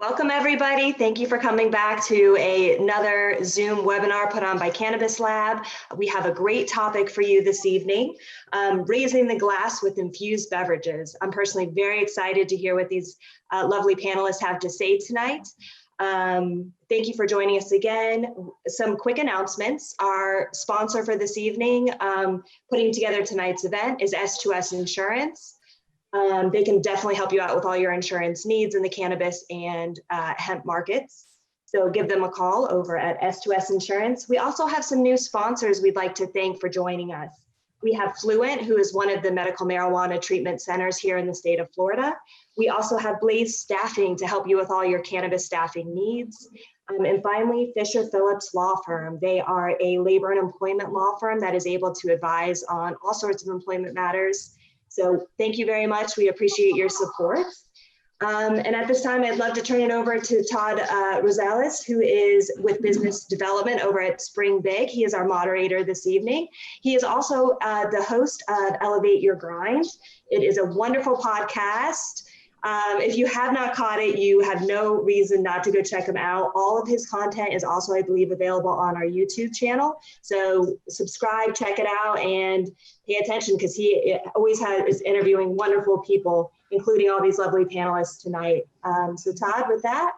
Welcome, everybody. Thank you for coming back to another Zoom webinar put on by Cannabis Lab. We have a great topic for you this evening, raising the glass with infused beverages. I'm personally very excited to hear what these lovely panelists have to say tonight. Thank you for joining us again. Some quick announcements. Our sponsor for this evening, putting together tonight's event, is S2S Insurance. They can definitely help you out with all your insurance needs in the cannabis and hemp markets. So give them a call over at S2S Insurance. We also have some new sponsors we'd like to thank for joining us. We have Fluent, who is one of the medical marijuana treatment centers here in the state of Florida. We also have Blaze Staffing to help you with all your cannabis staffing needs. And finally, Fisher Phillips Law Firm. They are a labor and employment law firm that is able to advise on all sorts of employment matters. So thank you very much. We appreciate your support. And at this time, I'd love to turn it over to Todd Rosales, who is with business development over at Springbig. He is our moderator this evening. He is also the host of Elevate Your Grind. It is a wonderful podcast. If you have not caught it, you have no reason not to go check him out. All of his content is also, I believe, available on our YouTube channel. So subscribe, check it out, and pay attention because he always is interviewing wonderful people, including all these lovely panelists tonight. So Todd, with that,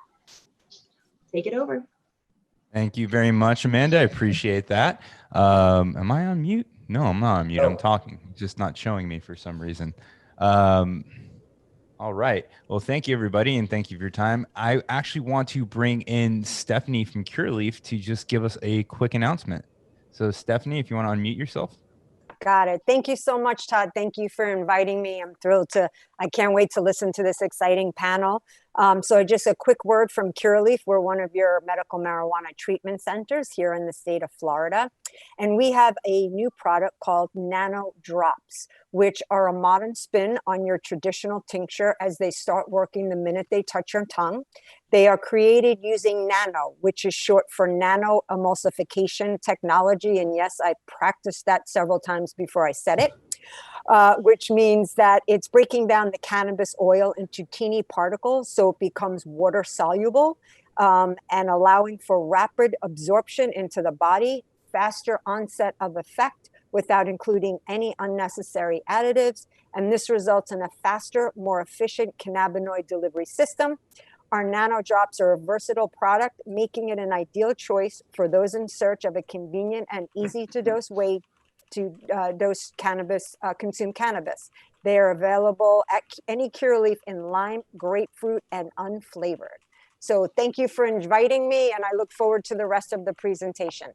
take it over. Thank you very much, Amanda. I appreciate that. Am I on mute? No, I'm not on mute. I'm talking, just not showing me for some reason. All right. Well, thank you, everybody, and thank you for your time. I actually want to bring in Stephanie from Cureleaf to just give us a quick announcement. So, Stephanie, if you want to unmute yourself. Got it. Thank you so much, Todd. Thank you for inviting me. I'm thrilled I can't wait to listen to this exciting panel. So just a quick word from Cureleaf. We're one of your medical marijuana treatment centers here in the state of Florida. And we have a new product called Nano Drops, which are a modern spin on your traditional tincture as they start working the minute they touch your tongue. They are created using nano, which is short for nano emulsification technology. And yes, I practiced that several times before I said it. Which means that it's breaking down the cannabis oil into teeny particles so it becomes water soluble and allowing for rapid absorption into the body, faster onset of effect without including any unnecessary additives. And this results in a faster, more efficient cannabinoid delivery system. Our Nano Drops are a versatile product, making it an ideal choice for those in search of a convenient and easy to dose way to dose cannabis, consume cannabis. They are available at any Cureleaf in lime, grapefruit, and unflavored. So thank you for inviting me, and I look forward to the rest of the presentation.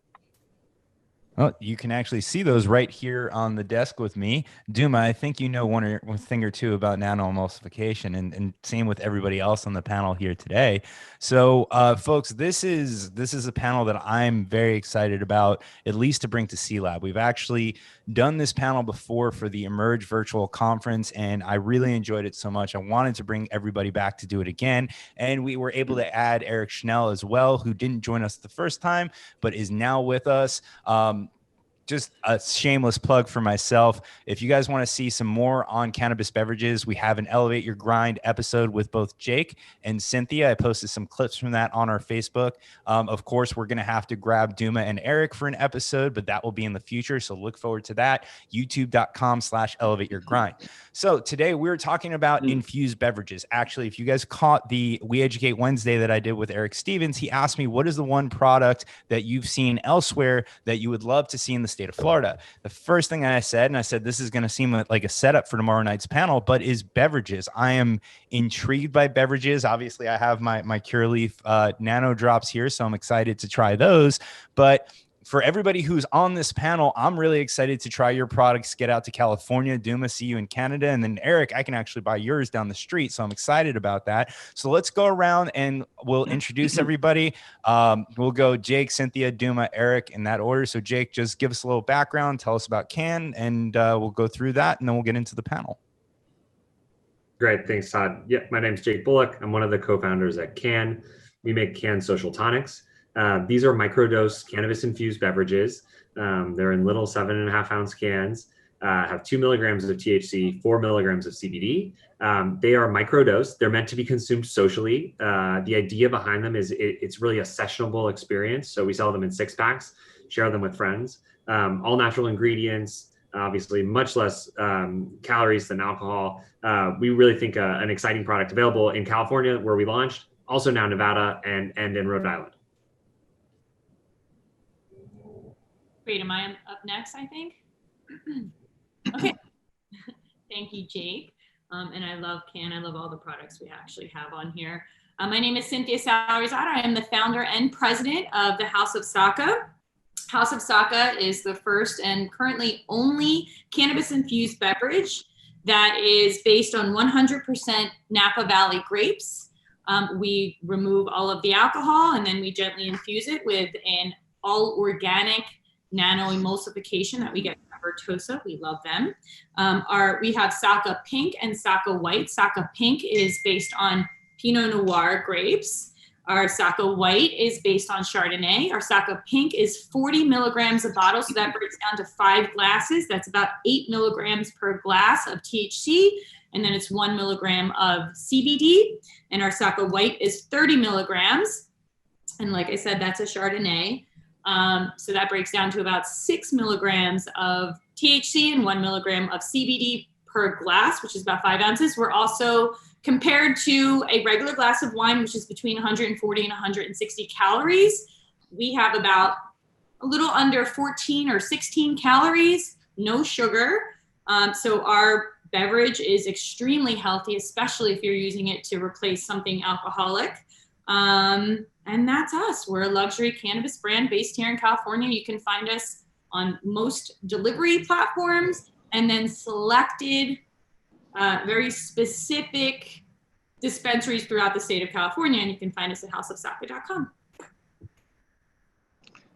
Well, you can actually see those right here on the desk with me. Dooma, I think you know one thing or two about nano emulsification, and same with everybody else on the panel here today. So, folks, this is a panel that I'm very excited about, at least to bring to C-Lab. We've actually done this panel before for the Emerge virtual conference, and I really enjoyed it so much. I wanted to bring everybody back to do it again, and we were able to add Eric Schnell as well, who didn't join us the first time, but is now with us. Just a shameless plug for myself. If you guys want to see some more on cannabis beverages, we have an Elevate Your Grind episode with both Jake and Cynthia. I posted some clips from that on our Facebook. Of course, we're going to have to grab Dooma and Eric for an episode, but that will be in the future. So look forward to that. YouTube.com/Elevate Your Grind. So today we're talking about infused beverages. Actually, if you guys caught the We Educate Wednesday that I did with Eric Stevens, he asked me, what is the one product that you've seen elsewhere that you would love to see in the state of Florida? The first thing I said, this is going to seem like a setup for tomorrow night's panel, but is beverages. I am intrigued by beverages. Obviously, I have my Cureleaf Nano Drops here, so I'm excited to try those. But for everybody who's on this panel, I'm really excited to try your products, get out to California. Dooma, see you in Canada. And then Eric, I can actually buy yours down the street. So I'm excited about that. So let's go around and we'll introduce everybody. We'll go Jake, Cynthia, Dooma, Eric in that order. So Jake, just give us a little background, tell us about Cann, and we'll go through that and then we'll get into the panel. Great. Thanks, Todd. Yeah, my name's Jake Bullock. I'm one of the co-founders at Cann. We make Cann Social Tonics. These are microdose cannabis infused beverages. They're in little 7.5 ounce cans. have 2 milligrams of THC, 4 milligrams of CBD. They are microdosed. They're meant to be consumed socially. The idea behind them is it's really a sessionable experience. So we sell them in 6-packs, share them with friends. All natural ingredients, obviously much less calories than alcohol. We really think an exciting product available in California where we launched, also now Nevada and in Rhode Island. Great, am I up next, I think? Okay, thank you, Jake. And I love Cann, I love all the products we actually have on here. My name is Cynthia Salarizadeh. I am the founder and president of the House of Saka. House of Saka is the first and currently only cannabis-infused beverage that is based on 100% Napa Valley grapes. We remove all of the alcohol and then we gently infuse it with an all-organic nano emulsification that we get from Vertosa. We love them. We have Saka Pink and Saka White. Saka Pink is based on Pinot Noir grapes. Our Saka White is based on Chardonnay. Our Saka Pink is 40 milligrams a bottle, so that breaks down to 5 glasses. That's about 8 milligrams per glass of THC, and then it's 1 milligram of CBD. And our Saka White is 30 milligrams, and like I said, that's a Chardonnay. So that breaks down to about 6 milligrams of THC and 1 milligram of CBD per glass, which is about 5 ounces. We're also compared to a regular glass of wine, which is between 140 and 160 calories. We have about a little under 14 or 16 calories, no sugar. So our beverage is extremely healthy, especially if you're using it to replace something alcoholic. And that's us. We're a luxury cannabis brand based here in California. You can find us on most delivery platforms and then selected very specific dispensaries throughout the state of California, and you can find us at houseofsaka.com.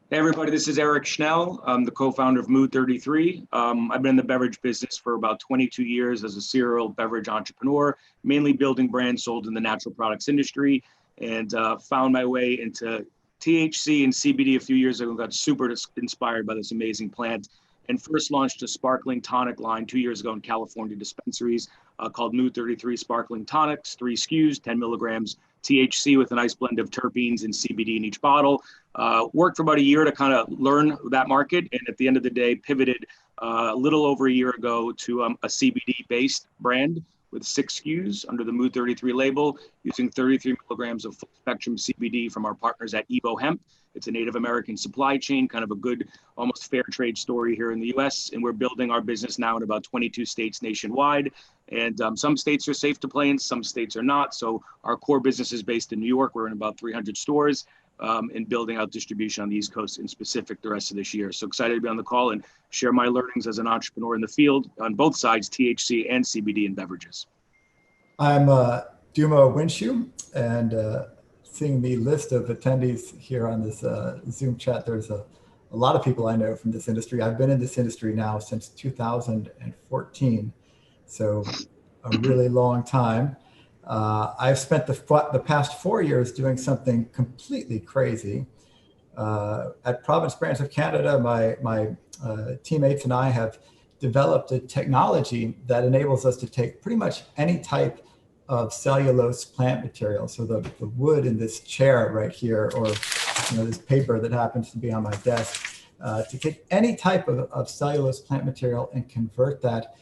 Hey everybody, this is Eric Schnell. I'm the co-founder of Mood 33. I've been in the beverage business for about 22 years as a serial beverage entrepreneur, mainly building brands sold in the natural products industry, and found my way into THC and CBD a few years ago and got super inspired by this amazing plant. And first launched a sparkling tonic line 2 years ago in California dispensaries called Mood 33 Sparkling Tonics, 3 SKUs, 10 milligrams THC with a nice blend of terpenes and CBD in each bottle. Worked for about a year to kind of learn that market. And at the end of the day, pivoted a little over a year ago to a CBD-based brand with 6 SKUs under the Mood 33 label, using 33 milligrams of full spectrum CBD from our partners at Evo Hemp. It's a Native American supply chain, kind of a good, almost fair trade story here in the US. And we're building our business now in about 22 states nationwide. And some states are safe to play in, some states are not. So our core business is based in New York. We're in about 300 stores and building out distribution on the East Coast in specific the rest of this year. So excited to be on the call and share my learnings as an entrepreneur in the field on both sides, THC and CBD in beverages. I'm Dooma Wendschuh, and seeing the list of attendees here on this Zoom chat, there's a lot of people I know from this industry. I've been in this industry now since 2014, so a really long time. I've spent the past 4 years doing something completely crazy. At Province Brands of Canada, my teammates and I have developed a technology that enables us to take pretty much any type of cellulose plant material. So the wood in this chair right here, or this paper that happens to be on my desk, to take any type of cellulose plant material and convert that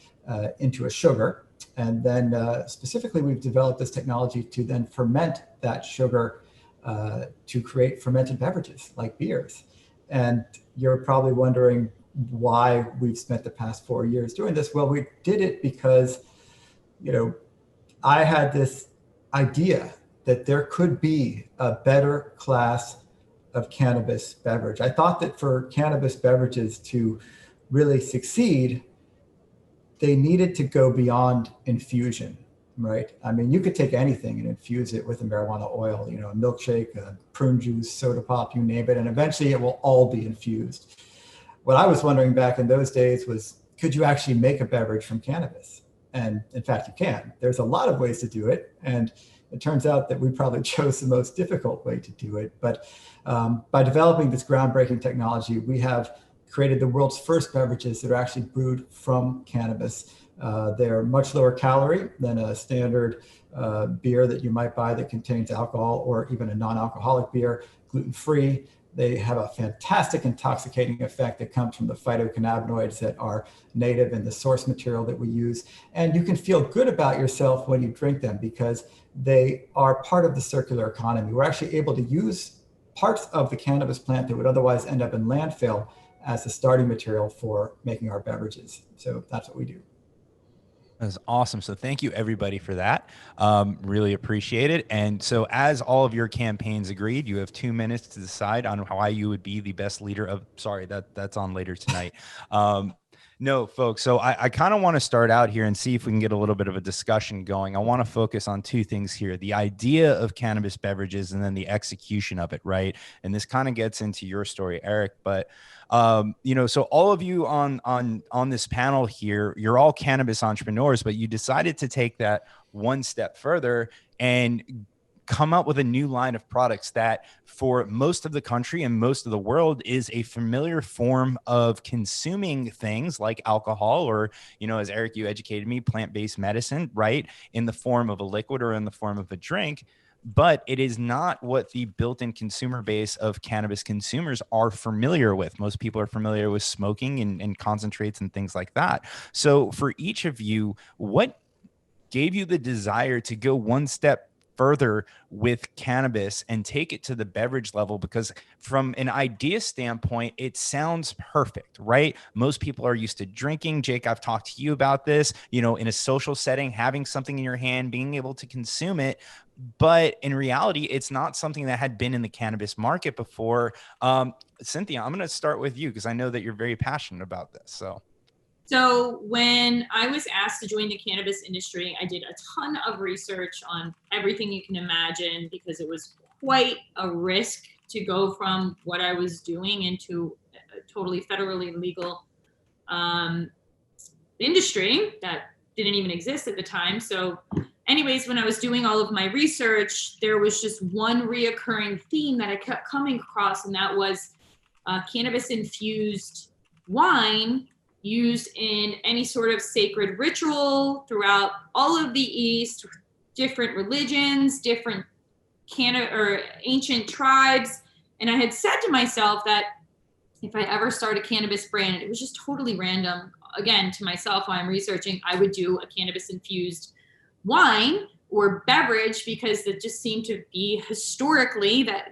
into a sugar. And then specifically, we've developed this technology to then ferment that sugar to create fermented beverages like beers. And you're probably wondering why we've spent the past 4 years doing this. Well, we did it because, I had this idea that there could be a better class of cannabis beverage. I thought that for cannabis beverages to really succeed, they needed to go beyond infusion, right? I mean, you could take anything and infuse it with a marijuana oil, a milkshake, a prune juice, soda pop, you name it, and eventually it will all be infused. What I was wondering back in those days was, could you actually make a beverage from cannabis? And in fact, you can. There's a lot of ways to do it. And it turns out that we probably chose the most difficult way to do it. But by developing this groundbreaking technology, we have created the world's first beverages that are actually brewed from cannabis. They're much lower calorie than a standard beer that you might buy that contains alcohol, or even a non-alcoholic beer, gluten-free. They have a fantastic intoxicating effect that comes from the phytocannabinoids that are native in the source material that we use. And you can feel good about yourself when you drink them because they are part of the circular economy. We're actually able to use parts of the cannabis plant that would otherwise end up in landfill as the starting material for making our beverages. So that's what we do. That's awesome. So thank you everybody for that. Really appreciate it. And so as all of your campaigns agreed, you have 2 minutes to decide on why you would be the best leader of, sorry, that's on later tonight. No, folks. So I kind of want to start out here and see if we can get a little bit of a discussion going. I want to focus on two things here: the idea of cannabis beverages and then the execution of it, right? And this kind of gets into your story, Eric. But so all of you on this panel here, you're all cannabis entrepreneurs, but you decided to take that one step further and come up with a new line of products that for most of the country and most of the world is a familiar form of consuming things like alcohol, or, as Eric, you educated me, plant-based medicine, right? In the form of a liquid or in the form of a drink. But it is not what the built-in consumer base of cannabis consumers are familiar with. Most people are familiar with smoking and concentrates and things like that. So for each of you, what gave you the desire to go one step further with cannabis and take it to the beverage level? Because from an idea standpoint, it sounds perfect, right? Most people are used to drinking. Jake, I've talked to you about this, in a social setting, having something in your hand, being able to consume it. But in reality, it's not something that had been in the cannabis market before. Cynthia, I'm going to start with you because I know that you're very passionate about this. So when I was asked to join the cannabis industry, I did a ton of research on everything you can imagine because it was quite a risk to go from what I was doing into a totally federally legal industry that didn't even exist at the time. So anyways, when I was doing all of my research, there was just one reoccurring theme that I kept coming across, and that was cannabis infused wine used in any sort of sacred ritual throughout all of the East, different religions, different ancient tribes. And I had said to myself that if I ever start a cannabis brand, it was just totally random, again, to myself while I'm researching, I would do a cannabis infused wine or beverage because it just seemed to be historically that,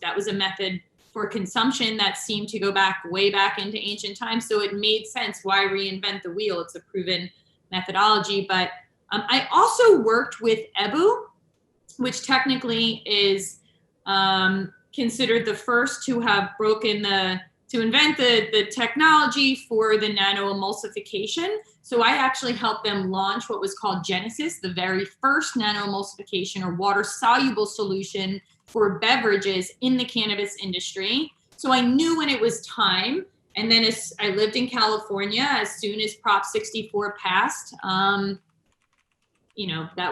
that was a method for consumption that seemed to go way back into ancient times. So it made sense. Why reinvent the wheel? It's a proven methodology. But I also worked with EBU, which technically is considered the first to have to invent the technology for the nano emulsification. So I actually helped them launch what was called Genesis, the very first nano emulsification or water soluble solution for beverages in the cannabis industry. So I knew when it was time. And then as I lived in California, as soon as Prop 64 passed, that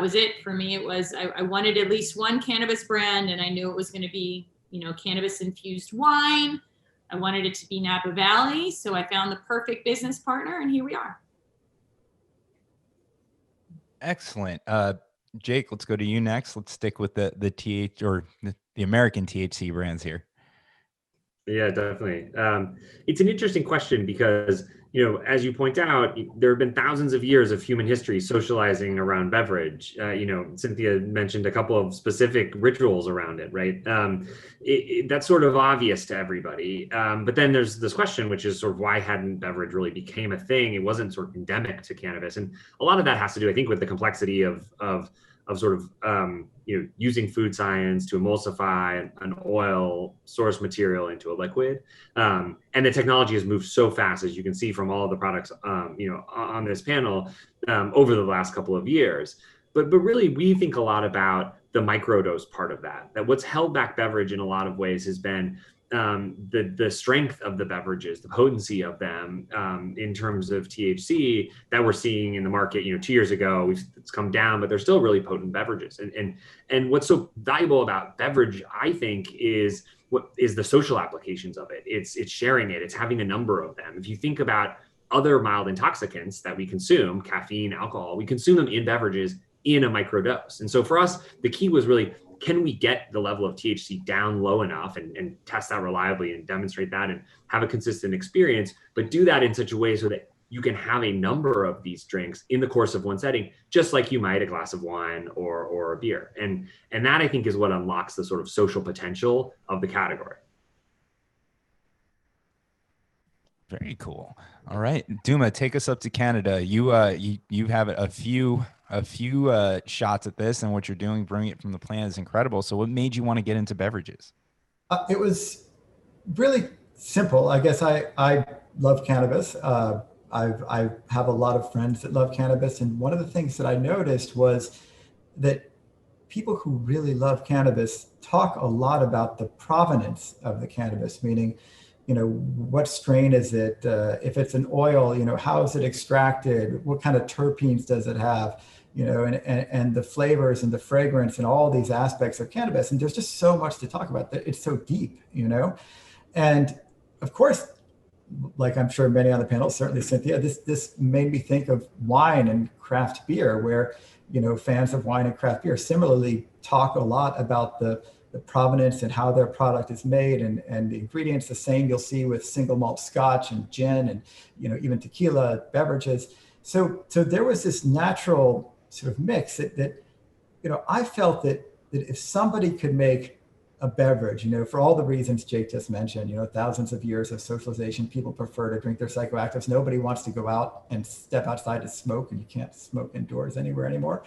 was it for me. It was, I wanted at least one cannabis brand, and I knew it was going to be, cannabis infused wine. I wanted it to be Napa Valley. So I found the perfect business partner, and here we are. Excellent. Jake, let's go to you next. Let's stick with the American THC brands here. Yeah, definitely. It's an interesting question because, as you point out, there have been thousands of years of human history socializing around beverage. Cynthia mentioned a couple of specific rituals around it, right? That's sort of obvious to everybody. But then there's this question, which is sort of why hadn't beverage really became a thing? It wasn't sort of endemic to cannabis. And a lot of that has to do, I think, with the complexity of sort of, using food science to emulsify an oil source material into a liquid. And the technology has moved so fast, as you can see from all of the products, on this panel over the last couple of years. But really, we think a lot about the microdose part of that what's held back beverage in a lot of ways has been the strength of the beverages, the potency of them in terms of THC that we're seeing in the market. 2 years ago, it's come down, but they're still really potent beverages. And what's so valuable about beverage, I think, is the social applications of it. It's sharing it. It's having a number of them. If you think about other mild intoxicants that we consume, caffeine, alcohol, we consume them in beverages in a microdose. And so for us, the key was really, can we get the level of THC down low enough and test that reliably and demonstrate that and have a consistent experience, but do that in such a way so that you can have a number of these drinks in the course of one setting, just like you might a glass of wine or a beer. And that, I think, is what unlocks the sort of social potential of the category. Very cool. All right, Dooma, take us up to Canada. You have a few shots at this, and what you're doing, bringing it from the plant, is incredible. So what made you want to get into beverages? It was really simple. I guess I love cannabis. I have a lot of friends that love cannabis. And one of the things that I noticed was that people who really love cannabis talk a lot about the provenance of the cannabis, meaning, what strain is it? If it's an oil, how is it extracted? What kind of terpenes does it have? And the flavors and the fragrance and all these aspects of cannabis. And there's just so much to talk about. It's so deep, And of course, like I'm sure many on the panel, certainly Cynthia, this made me think of wine and craft beer, where, fans of wine and craft beer similarly talk a lot about the provenance and how their product is made, and the ingredients. The same you'll see with single malt scotch and gin and, even tequila beverages. So there was this natural sort of mix that I felt that if somebody could make a beverage, for all the reasons Jake just mentioned, thousands of years of socialization, people prefer to drink their psychoactives. Nobody wants to go out and step outside to smoke, and you can't smoke indoors anywhere anymore.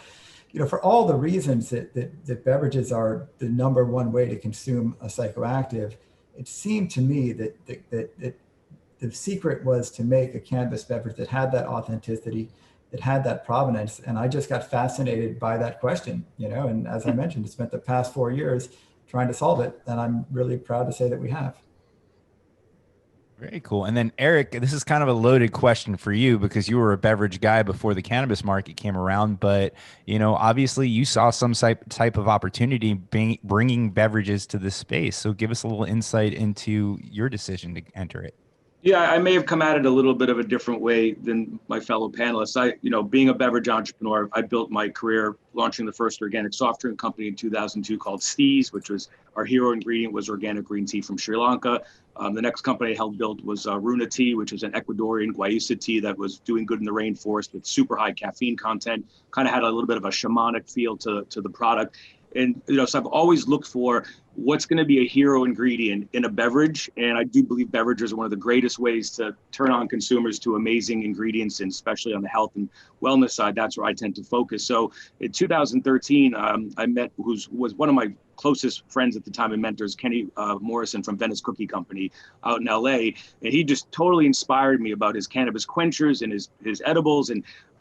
For all the reasons that beverages are the number one way to consume a psychoactive, it seemed to me that the secret was to make a cannabis beverage that had that authenticity, that had that provenance. And I just got fascinated by that question, and as I mentioned, I spent the past 4 years trying to solve it. And I'm really proud to say that we have. Very cool. And then Eric, this is kind of a loaded question for you because you were a beverage guy before the cannabis market came around, but obviously you saw some type of opportunity bringing beverages to this space. So give us a little insight into your decision to enter it. Yeah, I may have come at it a little bit of a different way than my fellow panelists. Being a beverage entrepreneur, I built my career launching the first organic soft drink company in 2002 called Steez, which was our hero ingredient was organic green tea from Sri Lanka. The next company I helped build was Runa Tea, which is an Ecuadorian guayusa tea that was doing good in the rainforest with super high caffeine content, kind of had a little bit of a shamanic feel to the product. And, so I've always looked for what's going to be a hero ingredient in a beverage. And I do believe beverages are one of the greatest ways to turn on consumers to amazing ingredients, and especially on the health and wellness side, that's where I tend to focus. So in 2013, I met was one of my closest friends at the time and mentors, Kenny Morrison from Venice Cookie Company out in LA. And he just totally inspired me about his cannabis quenchers and his edibles.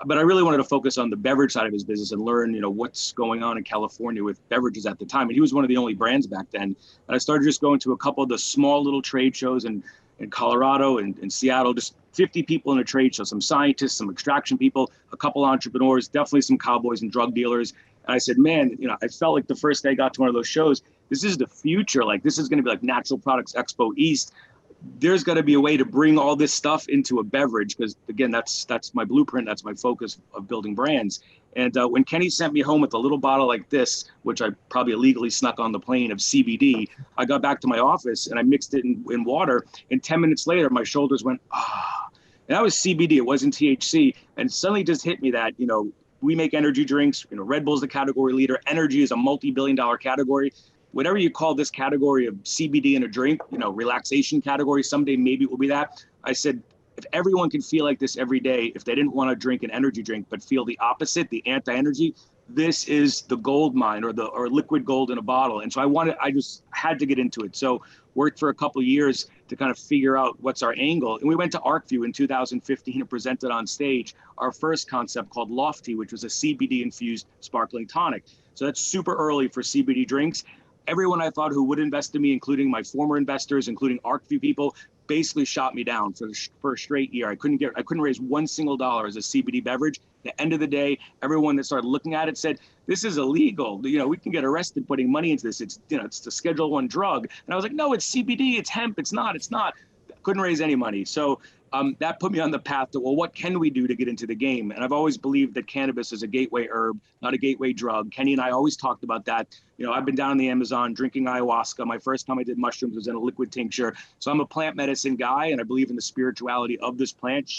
But I really wanted to focus on the beverage side of his business and learn, what's going on in California with beverages at the time. And he was one of the only brands back then. And I started just going to a couple of the small little trade shows in Colorado and Seattle, just 50 people in a trade show, some scientists, some extraction people, a couple entrepreneurs, definitely some cowboys and drug dealers. And I said, man, I felt like the first day I got to one of those shows, this is the future. Like, this is going to be like Natural Products Expo East. There's got to be a way to bring all this stuff into a beverage, because again, that's my blueprint. That's my focus of building brands. And when Kenny sent me home with a little bottle like this, which I probably illegally snuck on the plane of CBD, I got back to my office and I mixed it in water. And 10 minutes later, my shoulders went, ah. And that was CBD. It wasn't THC. And suddenly it just hit me that, we make energy drinks. Red Bull's the category leader. Energy is a multi-billion-dollar category. Whatever you call this category of CBD in a drink, relaxation category, someday maybe it will be that. I said, if everyone could feel like this every day, if they didn't want to drink an energy drink, but feel the opposite, the anti-energy, this is the gold mine or liquid gold in a bottle. And so I just had to get into it. So worked for a couple of years to kind of figure out what's our angle. And we went to ArcView in 2015 and presented on stage our first concept called Lofty, which was a CBD infused sparkling tonic. So that's super early for CBD drinks. everyone I thought who would invest in me, including my former investors, including ArcView people, basically shot me down for a straight year. I couldn't raise $1 single as a CBD beverage. At the end of the day, everyone that started looking at it said, this is illegal. We can get arrested putting money into this. It's the Schedule I drug. And I was like, no, it's CBD, it's hemp, it's not. Couldn't raise any money. So that put me on the path to, well, what can we do to get into the game? And I've always believed that cannabis is a gateway herb, not a gateway drug. Kenny and I always talked about that. I've been down in the Amazon drinking ayahuasca. My first time I did mushrooms was in a liquid tincture. So I'm a plant medicine guy, and I believe in the spirituality of this plant.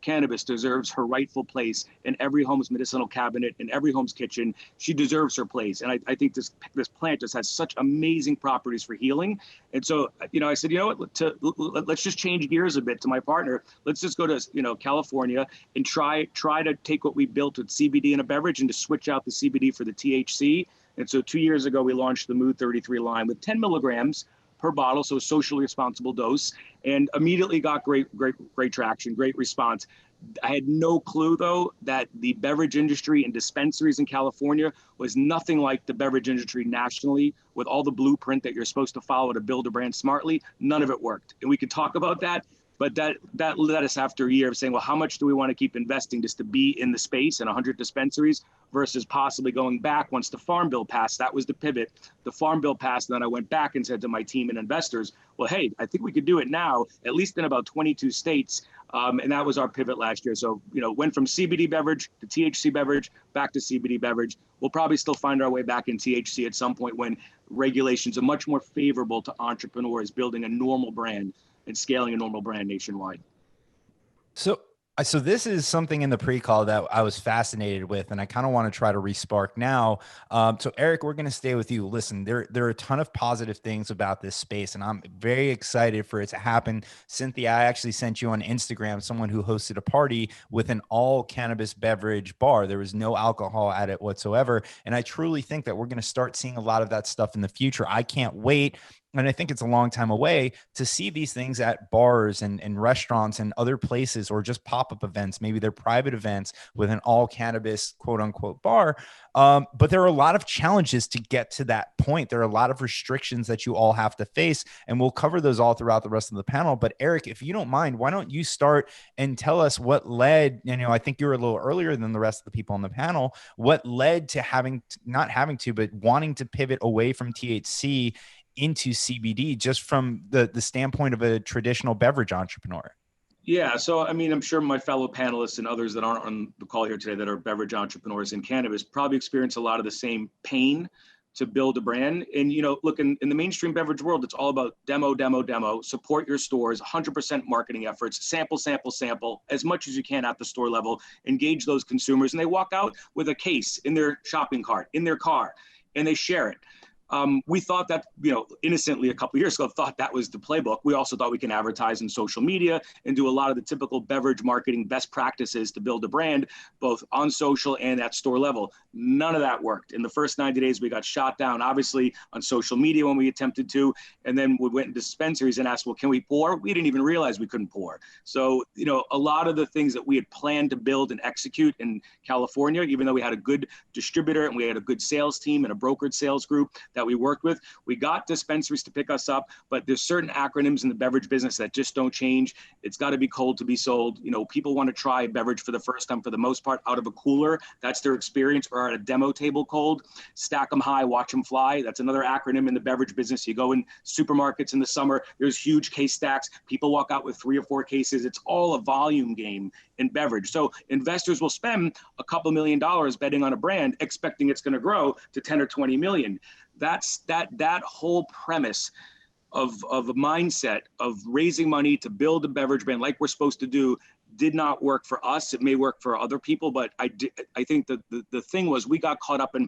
Cannabis deserves her rightful place in every home's medicinal cabinet, in every home's kitchen. She deserves her place. And I think this plant just has such amazing properties for healing. And so, I said, let's just change gears a bit to my partner. Let's just go to, California and try to take what we built with CBD in a beverage and to switch out the CBD for the THC. And so 2 years ago, we launched the Mood 33 line with 10 milligrams per bottle, so a socially responsible dose, and immediately got great traction, great response. I had no clue, though, that the beverage industry and dispensaries in California was nothing like the beverage industry nationally, with all the blueprint that you're supposed to follow to build a brand smartly. None of it worked. And we could talk about that. But that led us after a year of saying, well, how much do we want to keep investing just to be in the space in 100 dispensaries versus possibly going back once the Farm Bill passed? That was the pivot. The Farm Bill passed, and then I went back and said to my team and investors, well, hey, I think we could do it now, at least in about 22 states. And that was our pivot last year. So, went from CBD beverage to THC beverage, back to CBD beverage. We'll probably still find our way back in THC at some point when regulations are much more favorable to entrepreneurs building a normal brand and scaling a normal brand nationwide. So this is something in the pre-call that I was fascinated with, and I kind of want to try to respark now. So Eric, we're going to stay with you. Listen, there are a ton of positive things about this space, and I'm very excited for it to happen. Cynthia, I actually sent you on Instagram someone who hosted a party with an all cannabis beverage bar. There was no alcohol at it whatsoever. And I truly think that we're going to start seeing a lot of that stuff in the future. I can't wait. And I think it's a long time away to see these things at bars and restaurants and other places, or just pop-up events. Maybe they're private events with an all cannabis quote unquote bar. But there are a lot of challenges to get to that point. There are a lot of restrictions that you all have to face, and we'll cover those all throughout the rest of the panel. But Eric, if you don't mind, why don't you start and tell us what led, I think you're a little earlier than the rest of the people on the panel, what led to but wanting to pivot away from THC into CBD, just from the standpoint of a traditional beverage entrepreneur? Yeah. So, I'm sure my fellow panelists and others that aren't on the call here today that are beverage entrepreneurs in cannabis probably experience a lot of the same pain to build a brand. And, look, in the mainstream beverage world, it's all about demo, support your stores, 100% marketing efforts, sample as much as you can at the store level, engage those consumers. And they walk out with a case in their shopping cart, in their car, and they share it. We thought that, innocently a couple of years ago, thought that was the playbook. We also thought we can advertise in social media and do a lot of the typical beverage marketing best practices to build a brand, both on social and at store level. None of that worked. In the first 90 days, we got shot down, obviously, on social media when we attempted to. And then we went into dispensaries and asked, well, can we pour? We didn't even realize we couldn't pour. So, a lot of the things that we had planned to build and execute in California, even though we had a good distributor and we had a good sales team and a brokered sales group that we worked with, we got dispensaries to pick us up, but there's certain acronyms in the beverage business that just don't change. It's got to be cold to be sold. People want to try a beverage for the first time, for the most part, out of a cooler. That's their experience, or at a demo table cold. Stack them high, watch them fly. That's another acronym in the beverage business. You go in supermarkets in the summer, there's huge case stacks. People walk out with 3 or 4 cases. It's all a volume game in beverage. So investors will spend a couple $1 million betting on a brand, expecting it's going to grow to 10 or 20 million. That's that whole premise of a mindset of raising money to build a beverage brand like we're supposed to do did not work for us. It may work for other people, but I think that the thing was, we got caught up in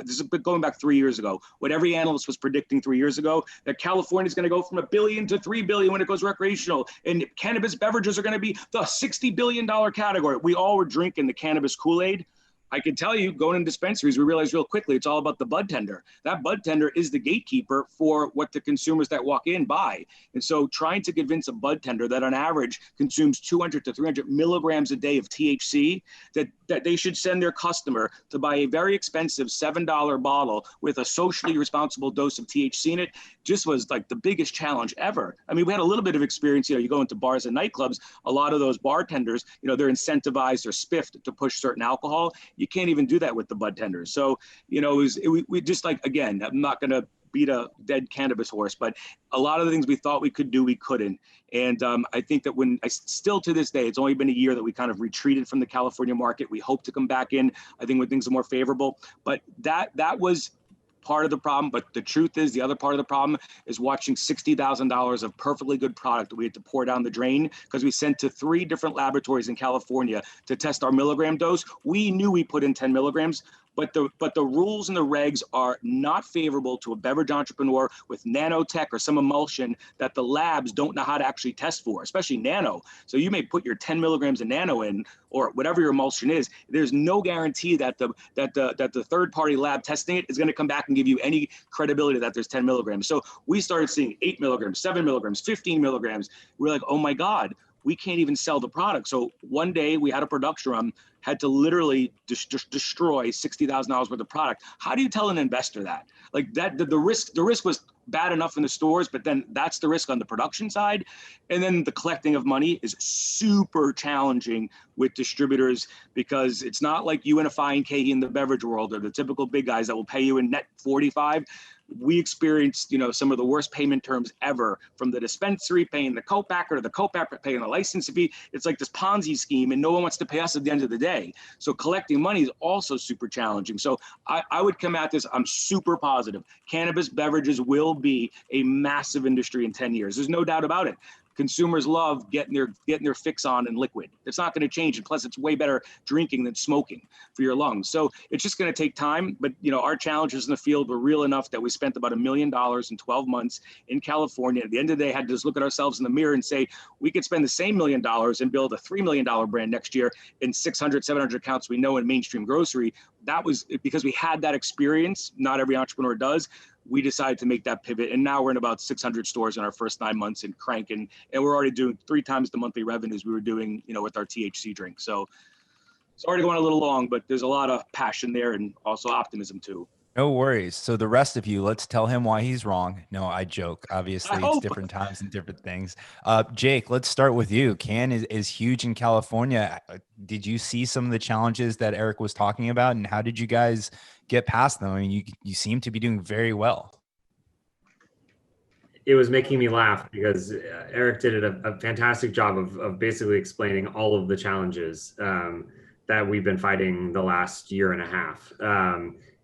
this is going back 3 years ago. What every analyst was predicting 3 years ago, that California is going to go from $1 billion to $3 billion when it goes recreational, and cannabis beverages are going to be the $60 billion category. We all were drinking the cannabis Kool-Aid. I can tell you, going in dispensaries, we realized real quickly it's all about the bud tender. That bud tender is the gatekeeper for what the consumers that walk in buy. And so trying to convince a bud tender that on average consumes 200 to 300 milligrams a day of THC, that they should send their customer to buy a very expensive $7 bottle with a socially responsible dose of THC in it, just was like the biggest challenge ever. I mean, we had a little bit of experience, you go into bars and nightclubs, a lot of those bartenders, they're incentivized or spiffed to push certain alcohol. You can't even do that with the bud tenders. So, we just again, I'm not going to beat a dead cannabis horse, but a lot of the things we thought we could do, we couldn't. And I think that still to this day, it's only been a year that we kind of retreated from the California market. We hope to come back in, I think, when things are more favorable. But that was part of the problem. But the truth is, the other part of the problem is watching $60,000 of perfectly good product that we had to pour down the drain because we sent to 3 different laboratories in California to test our milligram dose. We knew we put in 10 milligrams. But the rules and the regs are not favorable to a beverage entrepreneur with nanotech or some emulsion that the labs don't know how to actually test for, especially nano. So you may put your 10 milligrams of nano in, or whatever your emulsion is. There's no guarantee that the third-party lab testing it is going to come back and give you any credibility that there's 10 milligrams. So we started seeing 8 milligrams, 7 milligrams, 15 milligrams. We're like, oh my God, we can't even sell the product. So one day we had a production run, had to literally destroy $60,000 worth of product. How do you tell an investor that? Like that, the risk was bad enough in the stores, but then that's the risk on the production side. And then the collecting of money is super challenging with distributors because it's not like UNFI and KE in the beverage world or the typical big guys that will pay you in net 45. We experienced, some of the worst payment terms ever, from the dispensary paying the co-packer to the co-packer paying the license fee. It's like this Ponzi scheme and no one wants to pay us at the end of the day. So collecting money is also super challenging. So I would come at this, I'm super positive. Cannabis beverages will be a massive industry in 10 years. There's no doubt about it. Consumers love getting their fix on in liquid. It's not going to change, and plus it's way better drinking than smoking for your lungs. So it's just going to take time. But our challenges in the field were real enough that we spent about $1 million in 12 months in California. At the end of the day, had to just look at ourselves in the mirror and say we could spend the same $1 million and build a $3 million brand next year in 600, 700 accounts we know in mainstream grocery. That was because we had that experience. Not every entrepreneur does. We decided to make that pivot, and now we're in about 600 stores in our first 9 months and cranking, and we're already doing 3 times the monthly revenues we were doing, with our THC drink. So sorry to go on a little long, but there's a lot of passion there and also optimism too. No worries. So the rest of you, let's tell him why he's wrong. No, I joke. Obviously, it's different times and different things. Jake, let's start with you. Cann is huge in California. Did you see some of the challenges that Eric was talking about, and how did you guys get past them? I mean, you seem to be doing very well. It was making me laugh because Eric did a fantastic job of basically explaining all of the challenges that we've been fighting the last year and a half.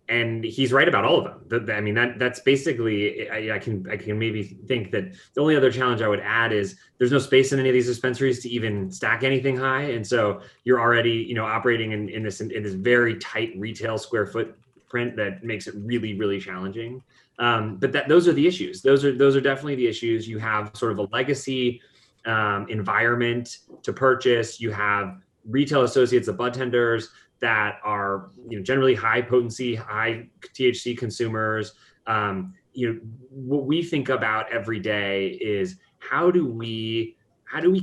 And he's right about all of them. I mean, that's basically, I can maybe think that the only other challenge I would add is there's no space in any of these dispensaries to even stack anything high. And so you're already, operating in this very tight retail square footprint that makes it really, really challenging. But those are the issues. Those are definitely the issues. You have sort of a legacy environment to purchase. You have retail associates, the bud tenders, that are generally high potency, high THC consumers. What we think about every day is how do we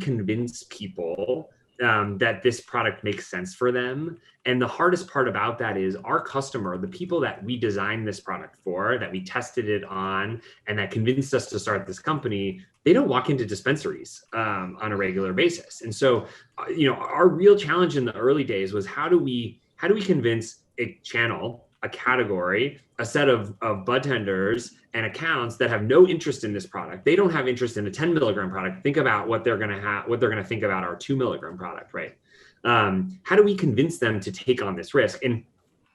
convince people that this product makes sense for them? And the hardest part about that is our customer, the people that we designed this product for, that we tested it on, and that convinced us to start this company, they don't walk into dispensaries on a regular basis. And so, our real challenge in the early days was how do we convince a channel, a category, a set of bud tenders and accounts that have no interest in this product. They don't have interest in a 10 milligram product. Think about what they're going to think about our 2 milligram product, right? How do we convince them to take on this risk? And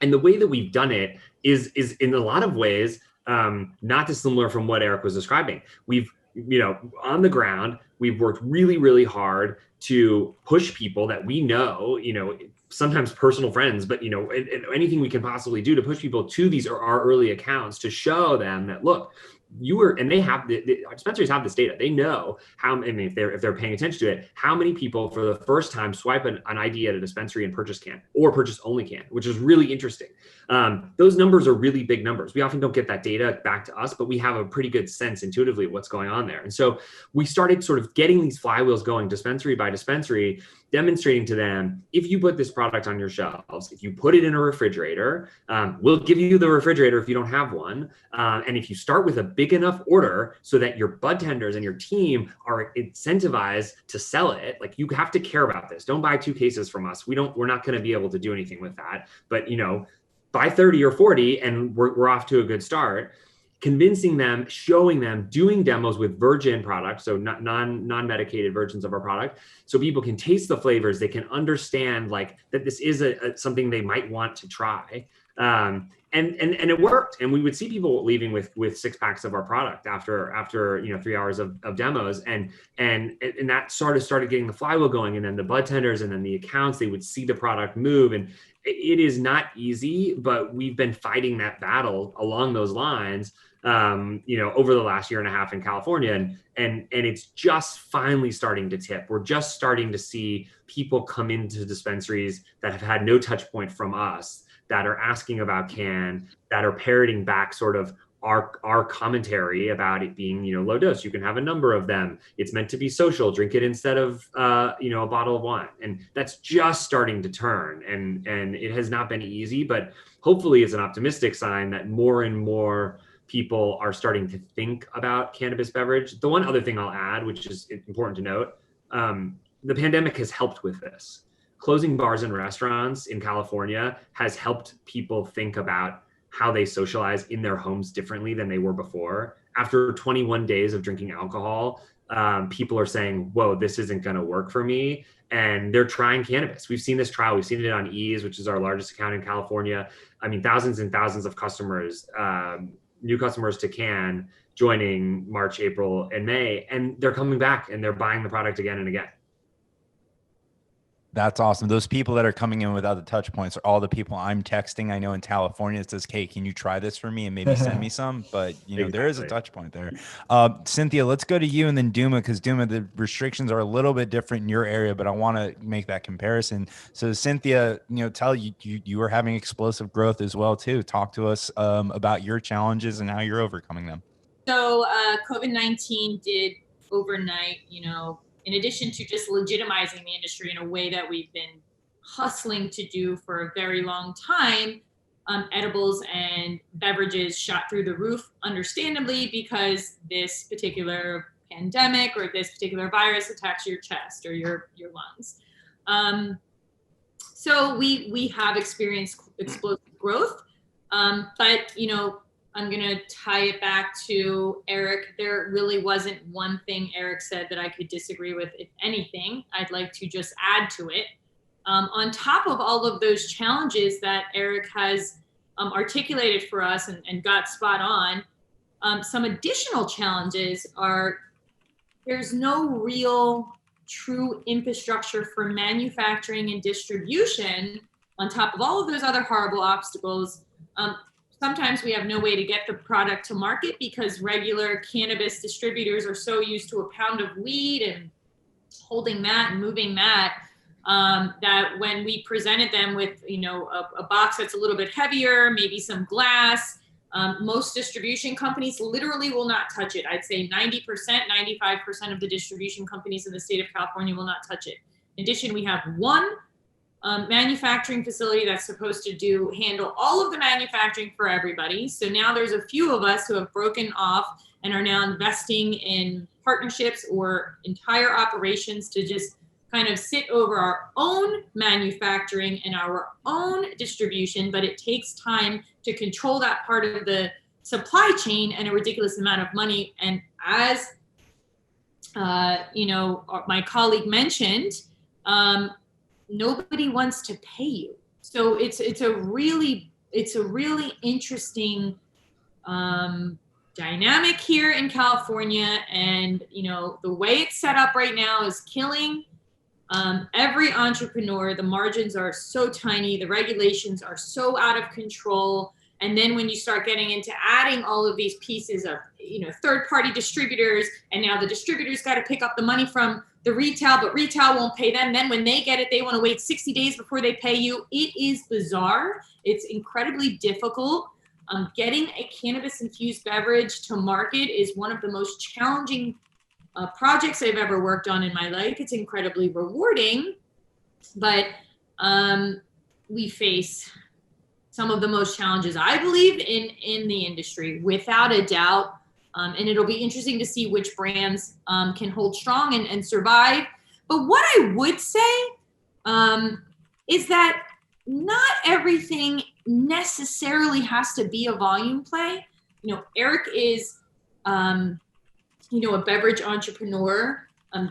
the way that we've done it is in a lot of ways not dissimilar from what Eric was describing. We've on the ground, we've worked really, really hard to push people that we know, sometimes personal friends, but anything we can possibly do to push people to these are our early accounts to show them that, look, and they have the dispensaries have this data. They know how, I mean, if they're paying attention to it, how many people for the first time swipe an ID at a dispensary and purchase Cann or purchase only Cann, which is really interesting. Those numbers are really big numbers. We often don't get that data back to us, but we have a pretty good sense intuitively of what's going on there. And so we started sort of getting these flywheels going dispensary by dispensary, demonstrating to them, if you put this product on your shelves, if you put it in a refrigerator, we'll give you the refrigerator if you don't have one. And if you start with a big enough order so that your bud tenders and your team are incentivized to sell it, like, you have to care about this. Don't buy 2 cases from us. We're not going to be able to do anything with that. But, buy 30 or 40 and we're off to a good start. Convincing them, showing them, doing demos with virgin products, so non-medicated versions of our product, so people can taste the flavors, they can understand like that this is something they might want to try. And it worked. And we would see people leaving with 6 packs of our product after 3 hours of demos, and that started getting the flywheel going. And then the bud tenders and then the accounts, they would see the product move. And it is not easy, but we've been fighting that battle along those lines, over the last year and a half in California, and it's just finally starting to tip. We're just starting to see people come into dispensaries that have had no touch point from us, that are asking about Cann, that are parroting back sort of our commentary about it being, low dose. You can have a number of them. It's meant to be social. Drink it instead of, a bottle of wine. And that's just starting to turn. And it has not been easy, but hopefully it's an optimistic sign that more and more people are starting to think about cannabis beverage. The one other thing I'll add, which is important to note, the pandemic has helped with this. Closing bars and restaurants in California has helped people think about how they socialize in their homes differently than they were before. After 21 days of drinking alcohol, people are saying, whoa, this isn't going to work for me. And they're trying cannabis. We've seen this trial. We've seen it on Ease, which is our largest account in California. I mean, thousands and thousands of customers, new customers to Cann joining March, April, and May. And they're coming back and they're buying the product again and again. That's awesome. Those people that are coming in without the touch points are all the people I'm texting. I know in California it says, "Hey, can you try this for me and maybe send me some?" But Exactly. There is a touch point there. Cynthia, let's go to you and then Dooma, because Dooma, the restrictions are a little bit different in your area, but I want to make that comparison. So Cynthia, tell you were having explosive growth as well too. Talk to us about your challenges and how you're overcoming them. So COVID-19 did overnight, in addition to just legitimizing the industry in a way that we've been hustling to do for a very long time, edibles and beverages shot through the roof, understandably, because this particular pandemic or this particular virus attacks your chest or your lungs. So we have experienced explosive growth, but I'm going to tie it back to Eric. There really wasn't one thing Eric said that I could disagree with. If anything, I'd like to just add to it. On top of all of those challenges that Eric has articulated for us and got spot on, some additional challenges are there's no real true infrastructure for manufacturing and distribution on top of all of those other horrible obstacles. Sometimes we have no way to get the product to market because regular cannabis distributors are so used to a pound of weed and holding that and moving that, that when we presented them with, a box that's a little bit heavier, maybe some glass, most distribution companies literally will not touch it. I'd say 90%, 95% of the distribution companies in the state of California will not touch it. In addition, we have one manufacturing facility that's supposed to handle all of the manufacturing for everybody. So now there's a few of us who have broken off and are now investing in partnerships or entire operations to just kind of sit over our own manufacturing and our own distribution. But it takes time to control that part of the supply chain and a ridiculous amount of money. And as my colleague mentioned, nobody wants to pay you. So it's a really interesting dynamic here in California. And, the way it's set up right now is killing every entrepreneur. The margins are so tiny. The regulations are so out of control. And then when you start getting into adding all of these pieces of, third-party distributors, and now the distributors got to pick up the money from the retail, but retail won't pay them. Then when they get it, they want to wait 60 days before they pay you. It is bizarre. It's incredibly difficult. Getting a cannabis-infused beverage to market is one of the most challenging projects I've ever worked on in my life. It's incredibly rewarding, but we face some of the most challenges, I believe, in the industry, without a doubt. And it'll be interesting to see which brands can hold strong and survive. But what I would say is that not everything necessarily has to be a volume play. Eric is, a beverage entrepreneur.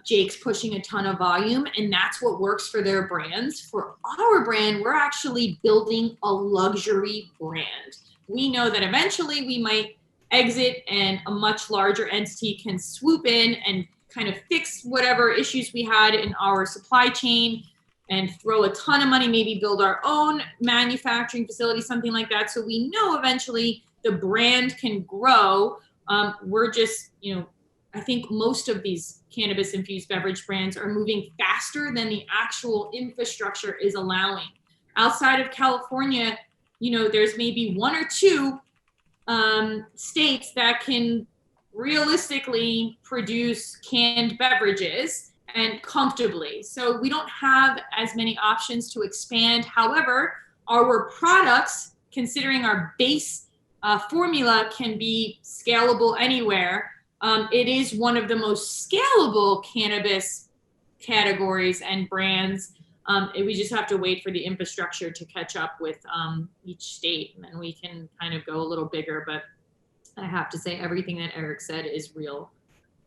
Jake's pushing a ton of volume, and that's what works for their brands. For our brand, we're actually building a luxury brand. We know that eventually we might exit and a much larger entity can swoop in and kind of fix whatever issues we had in our supply chain and throw a ton of money, maybe build our own manufacturing facility, something like that. So we know eventually the brand can grow. We're just, I think most of these cannabis infused beverage brands are moving faster than the actual infrastructure is allowing. Outside of California, there's maybe one or two states that can realistically produce canned beverages and comfortably. So we don't have as many options to expand. However, our products, considering our base formula can be scalable anywhere, it is one of the most scalable cannabis categories and brands. We just have to wait for the infrastructure to catch up with each state, and then we can kind of go a little bigger. But I have to say everything that Eric said is real.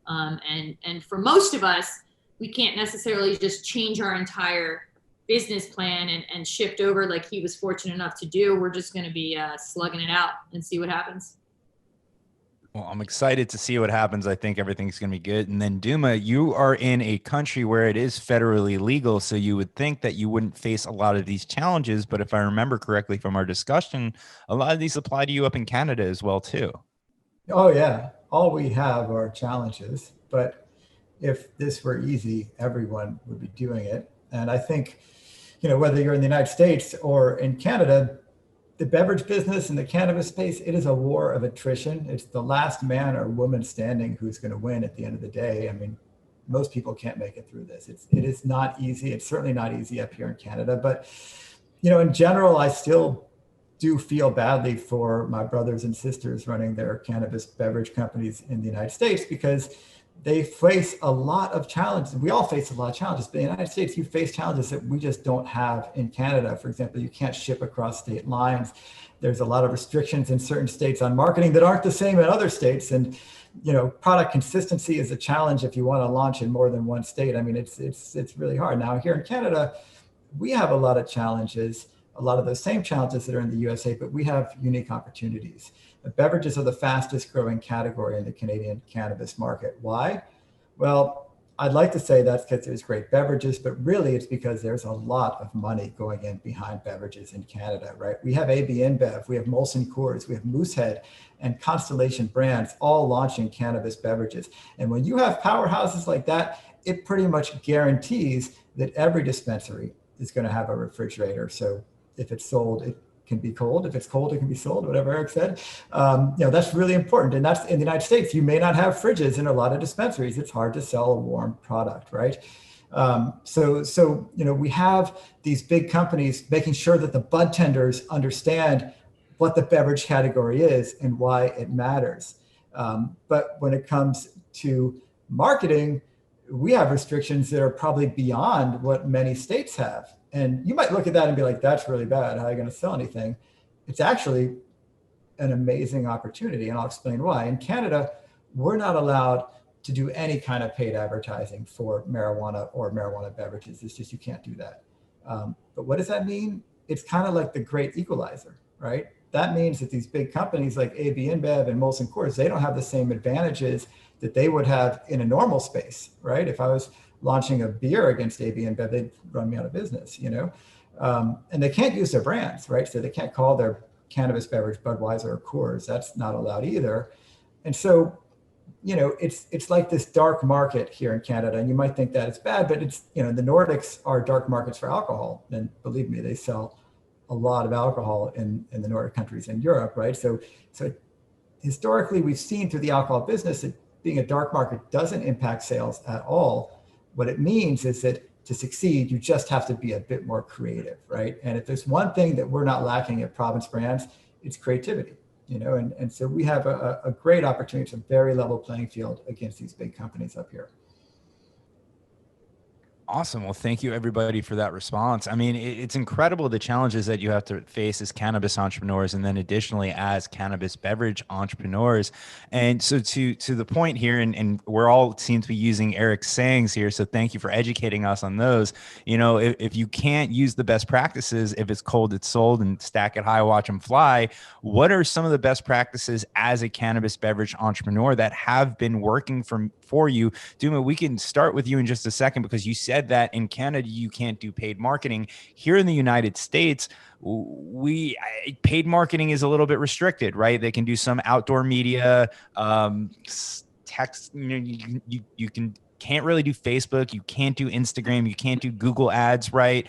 And for most of us, we can't necessarily just change our entire business plan and shift over like he was fortunate enough to do. We're just going to be slugging it out and see what happens. Well, I'm excited to see what happens. I think everything's going to be good. And then Dooma, you are in a country where it is federally legal, so you would think that you wouldn't face a lot of these challenges. But if I remember correctly from our discussion, a lot of these apply to you up in Canada as well, too. Oh, yeah. All we have are challenges. But if this were easy, everyone would be doing it. And I think, whether you're in the United States or in Canada, the beverage business and the cannabis space, it is a war of attrition. It's the last man or woman standing who's going to win at the end of the day. I mean, most people can't make it through this. It is not easy. It's certainly not easy up here in Canada. But, in general, I still do feel badly for my brothers and sisters running their cannabis beverage companies in the United States, because they face a lot of challenges. We all face a lot of challenges, but in the United States, you face challenges that we just don't have in Canada. For example, you can't ship across state lines. There's a lot of restrictions in certain states on marketing that aren't the same in other states. And, product consistency is a challenge if you want to launch in more than one state. I mean, it's really hard. Now, here in Canada, we have a lot of challenges, a lot of those same challenges that are in the USA, but we have unique opportunities. Beverages are the fastest growing category in the Canadian cannabis market. Why? Well, I'd like to say that's because there's great beverages, but really it's because there's a lot of money going in behind beverages in Canada, right? We have AB InBev, we have Molson Coors, we have Moosehead and Constellation Brands all launching cannabis beverages. And when you have powerhouses like that, it pretty much guarantees that every dispensary is going to have a refrigerator. So if it's sold, it can be cold. If it's cold, it can be sold, whatever Eric said. That's really important. And that's in the United States. You may not have fridges in a lot of dispensaries. It's hard to sell a warm product, right? We have these big companies making sure that the bud tenders understand what the beverage category is and why it matters. But when it comes to marketing, we have restrictions that are probably beyond what many states have. And you might look at that and be like, that's really bad. How are you going to sell anything? It's actually an amazing opportunity. And I'll explain why. In Canada, we're not allowed to do any kind of paid advertising for marijuana or marijuana beverages. It's just, you can't do that. But what does that mean? It's kind of like the great equalizer, right? That means that these big companies like AB InBev and Molson Coors, they don't have the same advantages that they would have in a normal space, right? If I was launching a beer against AB InBev, they'd run me out of business, and they can't use their brands, right? So they can't call their cannabis beverage Budweiser or Coors. That's not allowed either. And so, it's like this dark market here in Canada, and you might think that it's bad, but it's, the Nordics are dark markets for alcohol. And believe me, they sell a lot of alcohol in the Nordic countries in Europe, right? So historically, we've seen through the alcohol business that being a dark market doesn't impact sales at all. What it means is that to succeed, you just have to be a bit more creative, right? And if there's one thing that we're not lacking at Province Brands, it's creativity. And so we have a great opportunity. It's a very level playing field against these big companies up here. Awesome. Well, thank you everybody for that response. I mean, it's incredible the challenges that you have to face as cannabis entrepreneurs, and then additionally as cannabis beverage entrepreneurs. And so to the point here, and we're all seem to be using Eric's sayings here. So thank you for educating us on those. If you can't use the best practices, if it's cold, it's sold, and stack it high, watch them fly. What are some of the best practices as a cannabis beverage entrepreneur that have been working for you? Dooma, we can start with you in just a second, because you said that in Canada you can't do paid marketing. Here in the United States, paid marketing is a little bit restricted, right? They can do some outdoor media, text. You can't really do Facebook. You can't do Instagram. You can't do Google ads, right?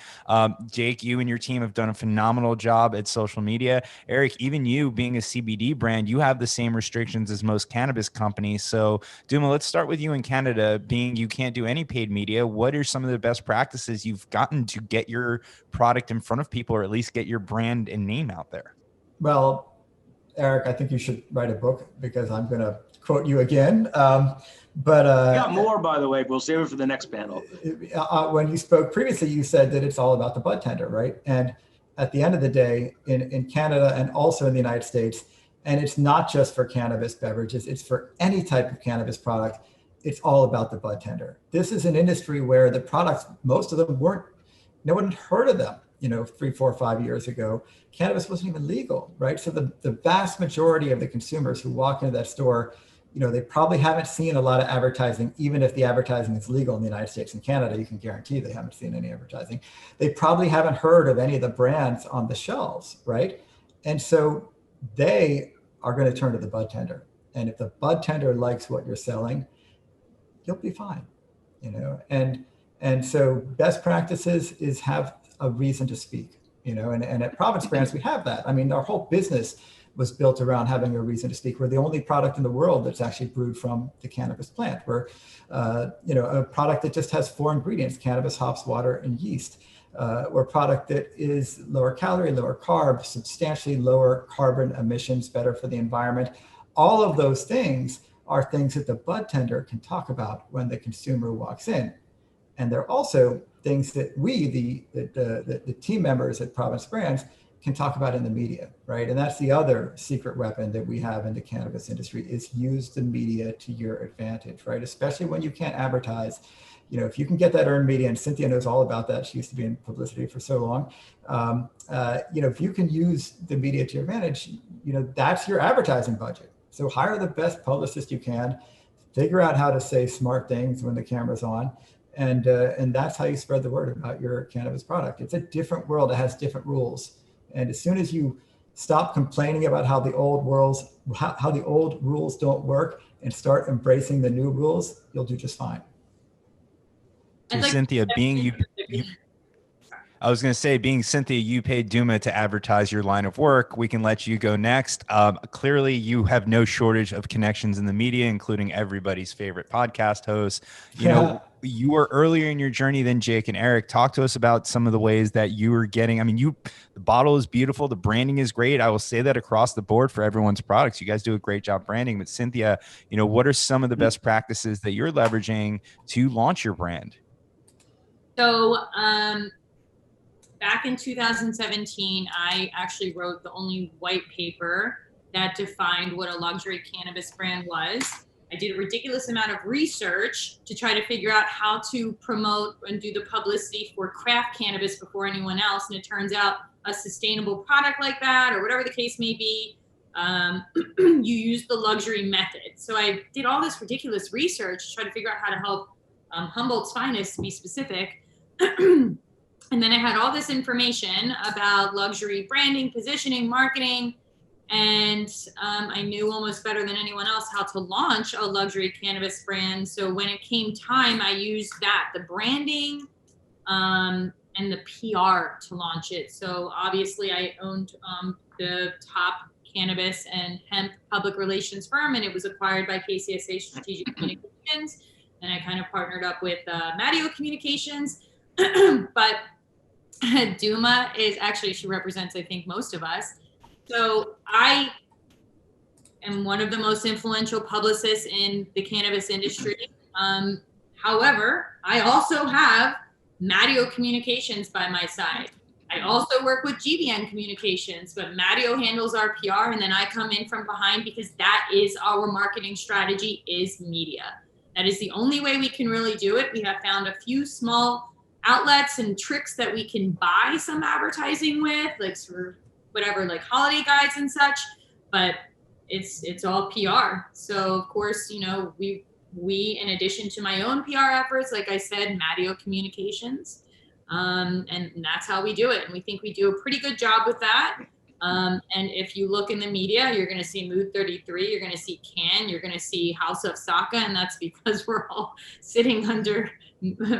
Jake, you and your team have done a phenomenal job at social media. Eric, even you being a CBD brand, you have the same restrictions as most cannabis companies. So Dooma, let's start with you in Canada. Being you can't do any paid media, what are some of the best practices you've gotten to get your product in front of people, or at least get your brand and name out there? Well, Eric, I think you should write a book, because I'm going to quote you again. But we got more, by the way. We'll save it for the next panel. When you spoke previously, you said that it's all about the bud tender, right? And at the end of the day, in Canada and also in the United States, and it's not just for cannabis beverages, it's for any type of cannabis product, it's all about the bud tender. This is an industry where the products, most of them no one had heard of them, 3, 4, 5 years ago. Cannabis wasn't even legal, right? So the vast majority of the consumers who walk into that store, they probably haven't seen a lot of advertising. Even if the advertising is legal in the United States and Canada, you can guarantee they haven't seen any advertising. They probably haven't heard of any of the brands on the shelves, right? And so they are going to turn to the bud tender. And if the bud tender likes what you're selling, you'll be fine, And so best practices is have a reason to speak, and at Province Brands, we have that. I mean, our whole business was built around having a reason to speak. We're the only product in the world that's actually brewed from the cannabis plant. We're, a product that just has 4 ingredients: cannabis, hops, water, and yeast. We're a product that is lower calorie, lower carb, substantially lower carbon emissions, better for the environment. All of those things are things that the bud tender can talk about when the consumer walks in. And they're also things that we, the team members at Province Brands, can talk about in the media, right? And that's the other secret weapon that we have in the cannabis industry, is use the media to your advantage, right? Especially when you can't advertise. If you can get that earned media, and Cynthia knows all about that, she used to be in publicity for so long. If you can use the media to your advantage, that's your advertising budget. So hire the best publicist you can, figure out how to say smart things when the camera's on, and that's how you spread the word about your cannabis product. It's a different world. It has different rules. And as soon as you stop complaining about how the old rules don't work and start embracing the new rules, you'll do just fine. So Cynthia, being Cynthia, you paid Dooma to advertise your line of work. We can let you go next. Clearly, you have no shortage of connections in the media, including everybody's favorite podcast host. You were earlier in your journey than Jake and Eric. Talk to us about some of the ways that you were getting. I mean, the bottle is beautiful. The branding is great. I will say that across the board for everyone's products. You guys do a great job branding. But Cynthia, what are some of the best practices that you're leveraging to launch your brand? So back in 2017, I actually wrote the only white paper that defined what a luxury cannabis brand was. I did a ridiculous amount of research to try to figure out how to promote and do the publicity for craft cannabis before anyone else. And it turns out a sustainable product like that, or whatever the case may be, you use the luxury method. So I did all this ridiculous research to try to figure out how to help Humboldt's Finest, to be specific. And then I had all this information about luxury branding, positioning, marketing. And I knew almost better than anyone else how to launch a luxury cannabis brand. So when it came time, I used that, the branding and the PR to launch it. So obviously I owned the top cannabis and hemp public relations firm, and it was acquired by KCSA Strategic Communications. And I kind of partnered up with Mattio Communications. But Dooma is actually, she represents, I think, most of us. So I am one of the most influential publicists in the cannabis industry. However, I also have Mattio Communications by my side. I also work with GVN Communications, but Mattio handles our PR, and then I come in from behind because that is our marketing strategy, is media. That is the only way we can really do it. We have found a few small outlets and tricks that we can buy some advertising with, like sort of whatever, like holiday guides and such, but it's all PR. So of course, you know, we in addition to my own PR efforts, like I said, Mattio Communications, and that's how we do it. And we think we do a pretty good job with that. And if you look in the media, you're going to see Mood 33, you're going to see Cann, you're going to see House of Saka, and that's because we're all sitting under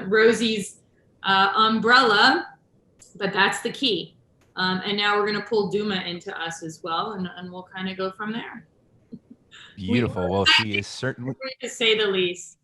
Rosie's umbrella, but that's the key. And now we're going to pull Dooma into us as well, and we'll kind of go from there. Beautiful. Well, she is certainly, to say the least.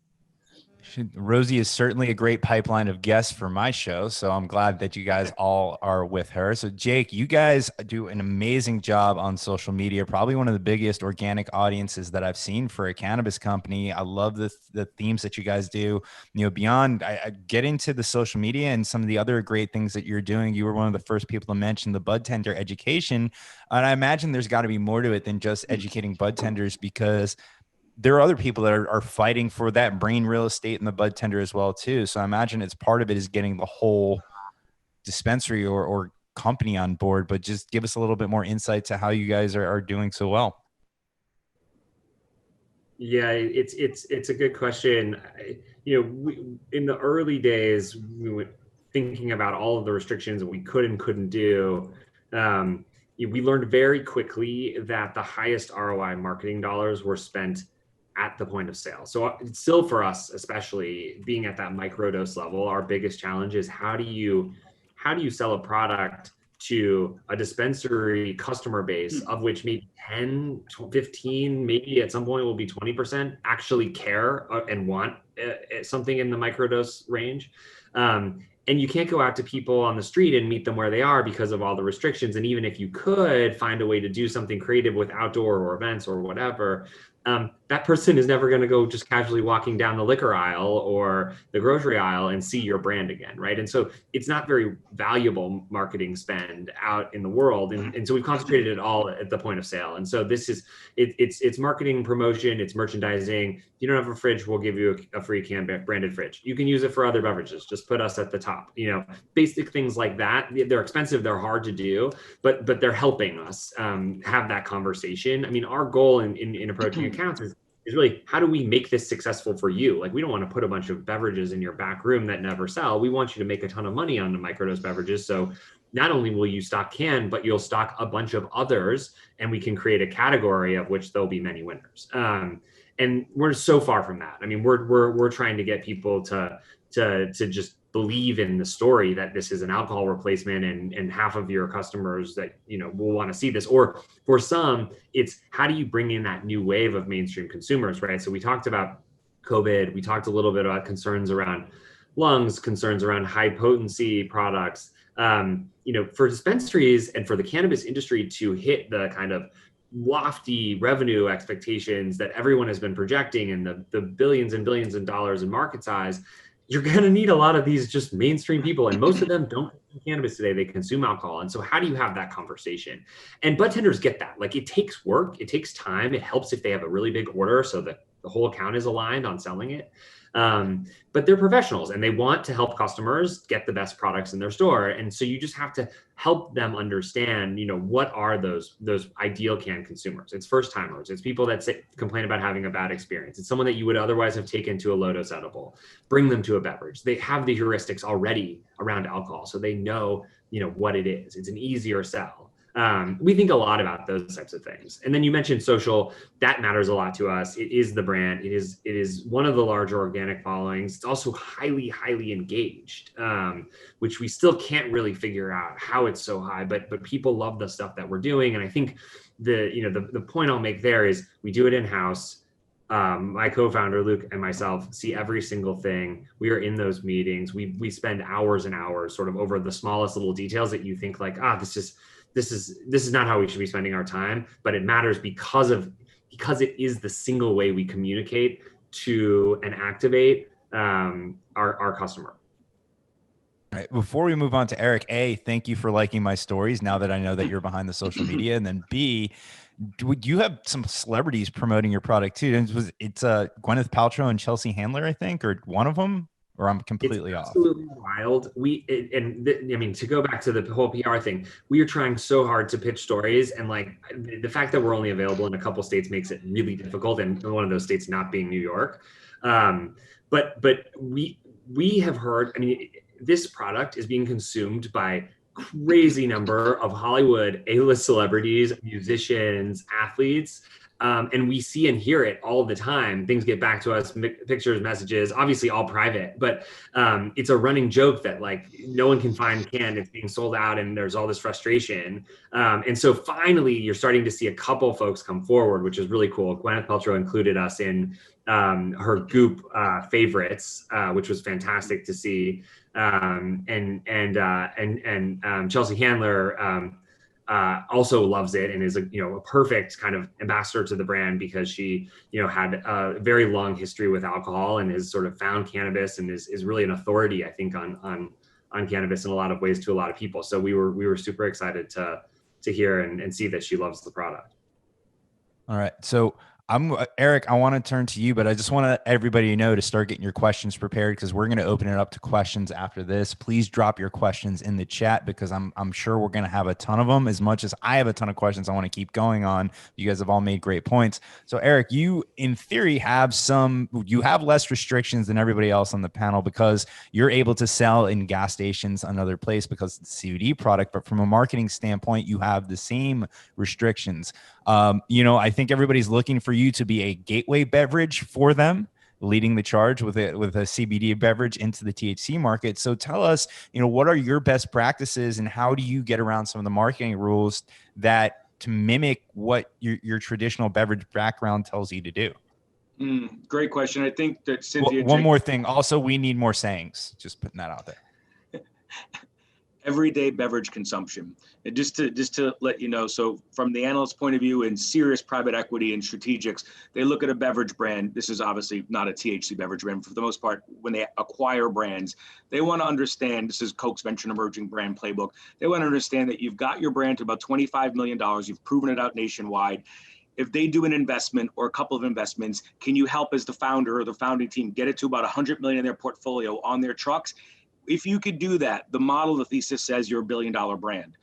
Rosie is certainly a great pipeline of guests for my show, so I'm glad that you guys all are with her. So Jake, you guys do an amazing job on social media, probably one of the biggest organic audiences that I've seen for a cannabis company. I love the themes that you guys do. You know, beyond, I get into the social media and some of the other great things that you're doing. You were one of the first people to mention the bud tender education, and I imagine there's got to be more to it than just educating bud tenders, because there are other people that are fighting for that brain real estate in the bud tender as well too. So I imagine it's part of it is getting the whole dispensary or company on board, but just give us a little bit more insight to how you guys are doing so well. Yeah, it's a good question. You know, we, in the early days, we were thinking about all of the restrictions that we could and couldn't do. We learned very quickly that the highest ROI marketing dollars were spent at the point of sale. So it's still, for us, especially being at that microdose level, our biggest challenge is how do you sell a product to a dispensary customer base of which maybe 10, 15, maybe at some point will be 20% actually care and want something in the microdose range. And you can't go out to people on the street and meet them where they are because of all the restrictions. And even if you could find a way to do something creative with outdoor or events or whatever, that person is never going to go just casually walking down the liquor aisle or the grocery aisle and see your brand again, right? And so it's not very valuable marketing spend out in the world. And so we've concentrated it all at the point of sale. And so this is, it's marketing, promotion, it's merchandising. If you don't have a fridge, we'll give you a free Cann branded fridge. You can use it for other beverages. Just put us at the top. You know, basic things like that. They're expensive, they're hard to do, but they're helping us have that conversation. I mean, our goal in approaching accounts is really, how do we make this successful for you? Like, we don't want to put a bunch of beverages in your back room that never sell. We want you to make a ton of money on the microdose beverages. So not only will you stock Cann, but you'll stock a bunch of others, and we can create a category of which there'll be many winners. And we're so far from that. I mean, we're trying to get people to just believe in the story that this is an alcohol replacement, and half of your customers that, you know, will want to see this. Or for some, it's how do you bring in that new wave of mainstream consumers, right? So we talked about COVID. We talked a little bit about concerns around lungs, concerns around high potency products. You know, for dispensaries and for the cannabis industry to hit the kind of lofty revenue expectations that everyone has been projecting, and the billions and billions of dollars in market size, you're going to need a lot of these just mainstream people. And most of them don't consume cannabis today. They consume alcohol. And so how do you have that conversation? And bud tenders get that. Like, it takes work. It takes time. It helps if they have a really big order so that the whole account is aligned on selling it. But they're professionals, and they want to help customers get the best products in their store. And so you just have to help them understand, you know, what are those ideal Cann consumers. It's first timers. It's people that complain about having a bad experience. It's someone that you would otherwise have taken to a low-dose edible. Bring them to a beverage. They have the heuristics already around alcohol, so they know, you know, what it is. It's an easier sell. We think a lot about those types of things. And then you mentioned social. That matters a lot to us. It is the brand. It is one of the larger organic followings. It's also highly, highly engaged, which we still can't really figure out how it's so high, but people love the stuff that we're doing. And I think the point I'll make there is we do it in-house. My co-founder, Luke, and myself see every single thing. We are in those meetings. We spend hours and hours sort of over the smallest little details that you think like, this is not how we should be spending our time, but it matters because it is the single way we communicate to and activate our customer. All right, before we move on to Eric, A, thank you for liking my stories now that I know that you're behind the social media. And then B, would you have some celebrities promoting your product too? And it's Gwyneth Paltrow and Chelsea Handler, I think, or one of them? Or I'm completely off. Absolutely wild. To go back to the whole PR thing, we are trying so hard to pitch stories, and like the fact that we're only available in a couple states makes it really difficult, and one of those states not being New York. But we have heard. I mean, this product is being consumed by crazy number of Hollywood A-list celebrities, musicians, athletes. And we see and hear it all the time. Things get back to us, pictures, messages, obviously all private, but it's a running joke that like no one can find Cann. It's being sold out and there's all this frustration. And so finally you're starting to see a couple folks come forward, which is really cool. Gwyneth Paltrow included us in her Goop favorites, which was fantastic to see. And Chelsea Handler, also loves it and is a perfect kind of ambassador to the brand because she had a very long history with alcohol and has sort of found cannabis and is really an authority, I think, on cannabis in a lot of ways to a lot of people. So we were super excited to hear and see that she loves the product. All right, so Eric, I want to turn to you, but I just want everybody to know to start getting your questions prepared because we're going to open it up to questions after this. Please drop your questions in the chat because I'm sure we're going to have a ton of them. As much as I have a ton of questions I want to keep going on. You guys have all made great points. So Eric, you in theory have less restrictions than everybody else on the panel because you're able to sell in gas stations another place because it's a CBD product. But from a marketing standpoint, you have the same restrictions. I think everybody's looking for you to be a gateway beverage for them, leading the charge with a CBD beverage into the THC market. So tell us, what are your best practices and how do you get around some of the marketing rules to mimic what your traditional beverage background tells you to do? Great question. I think that Cynthia. One more thing. Also, we need more sayings. Just putting that out there. Everyday beverage consumption. And just to let you know, so from the analyst's point of view and serious private equity and strategics, they look at a beverage brand. This is obviously not a THC beverage brand. For the most part, when they acquire brands, they want to understand, this is Coke's Venture and Emerging Brand Playbook. They want to understand that you've got your brand to about $25 million. You've proven it out nationwide. If they do an investment or a couple of investments, can you help as the founder or the founding team get it to about 100 million in their portfolio on their trucks? If you could do that, the model, the thesis says you're $1 billion brand.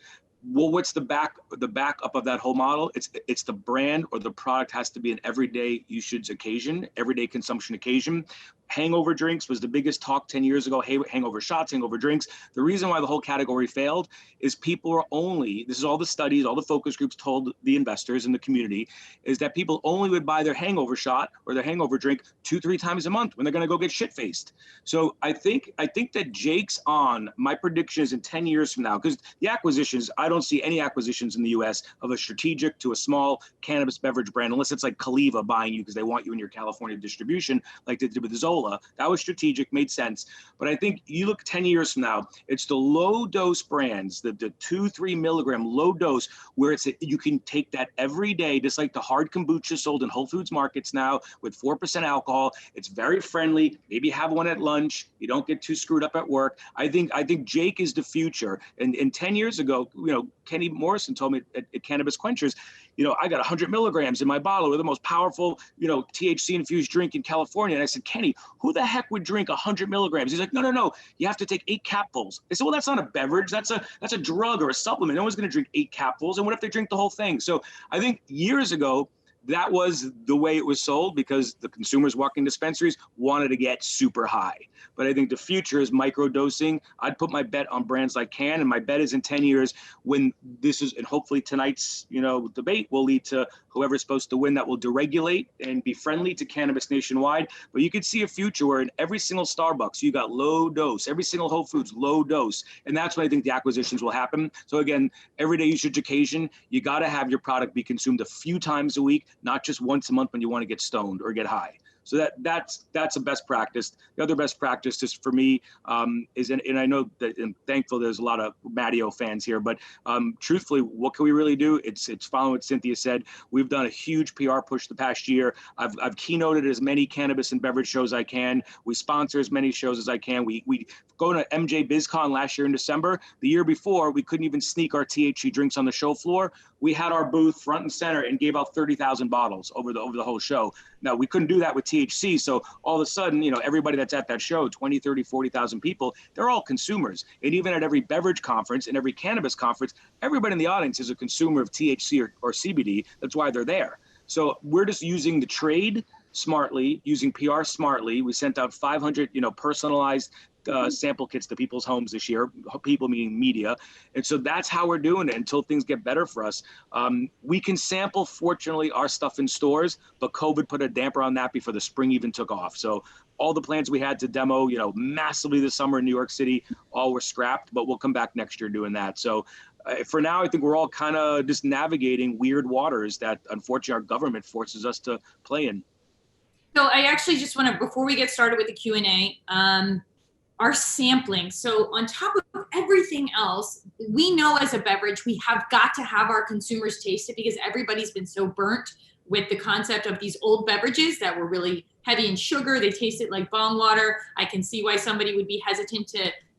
Well, what's the backup of that whole model? It's the brand or the product has to be an everyday usage occasion, everyday consumption occasion. Hangover drinks was the biggest talk 10 years ago. Hangover shots, hangover drinks. The reason why the whole category failed is people are this is all the studies, all the focus groups told the investors in the community, is that people only would buy their hangover shot or their hangover drink 2-3 times a month when they're going to go get shit faced. So I think that Jake's on. My prediction is in 10 years from now, because the acquisitions, I don't see any acquisitions in the US of a strategic to a small cannabis beverage brand, unless it's like Caliva buying you because they want you in your California distribution, like they did with Zola. That was strategic, made sense. But I think you look 10 years from now, it's the low dose brands, the 2-3 milligram low dose, where you can take that every day, just like the hard kombucha sold in Whole Foods markets now with 4% alcohol. It's very friendly. Maybe have one at lunch. You don't get too screwed up at work. I think Jake is the future. And 10 years ago, Kenny Morrison told me at Cannabis Quenchers, I got 100 milligrams in my bottle. We're the most powerful, THC infused drink in California. And I said, Kenny, who the heck would drink 100 milligrams? He's like, no. You have to take 8 capfuls. I said, well, that's not a beverage. That's a drug or a supplement. No one's going to drink 8 capfuls. And what if they drink the whole thing? So I think years ago, that was the way it was sold because the consumers walking dispensaries wanted to get super high. But I think the future is micro dosing. I'd put my bet on brands like Cann, and my bet is in 10 years when this is, and hopefully tonight's, debate will lead to whoever's supposed to win that will deregulate and be friendly to cannabis nationwide. But you could see a future where in every single Starbucks, you got low dose, every single Whole Foods, low dose. And that's when I think the acquisitions will happen. So again, everyday usage occasion, you got to have your product be consumed a few times a week, not just once a month when you want to get stoned or get high. So that's a best practice. The other best practice just for me is, and I know that I'm thankful there's a lot of Matteo fans here, but truthfully, what can we really do? It's following what Cynthia said. We've done a huge PR push the past year. I've keynoted as many cannabis and beverage shows as I can. We sponsor as many shows as I can. We go to MJ BizCon last year in December. The year before, we couldn't even sneak our THC drinks on the show floor. We had our booth front and center and gave out 30,000 bottles over the whole show. Now, we couldn't do that with THC. So all of a sudden, everybody that's at that show, 20, 30, 40,000 people, they're all consumers. And even at every beverage conference and every cannabis conference, everybody in the audience is a consumer of THC or CBD. That's why they're there. So we're just using the trade smartly, using PR smartly. We sent out 500, personalized sample kits to people's homes this year, people meaning media. And so that's how we're doing it until things get better for us. We can sample, fortunately, our stuff in stores, but COVID put a damper on that before the spring even took off. So all the plans we had to demo, massively this summer in New York City, all were scrapped, but we'll come back next year doing that. So for now, I think we're all kind of just navigating weird waters that unfortunately our government forces us to play in. So I actually just want to, before we get started with the Q&A, our sampling. So on top of everything else, we know as a beverage, we have got to have our consumers taste it because everybody's been so burnt with the concept of these old beverages that were really heavy in sugar. They tasted like bong water. I can see why somebody would be hesitant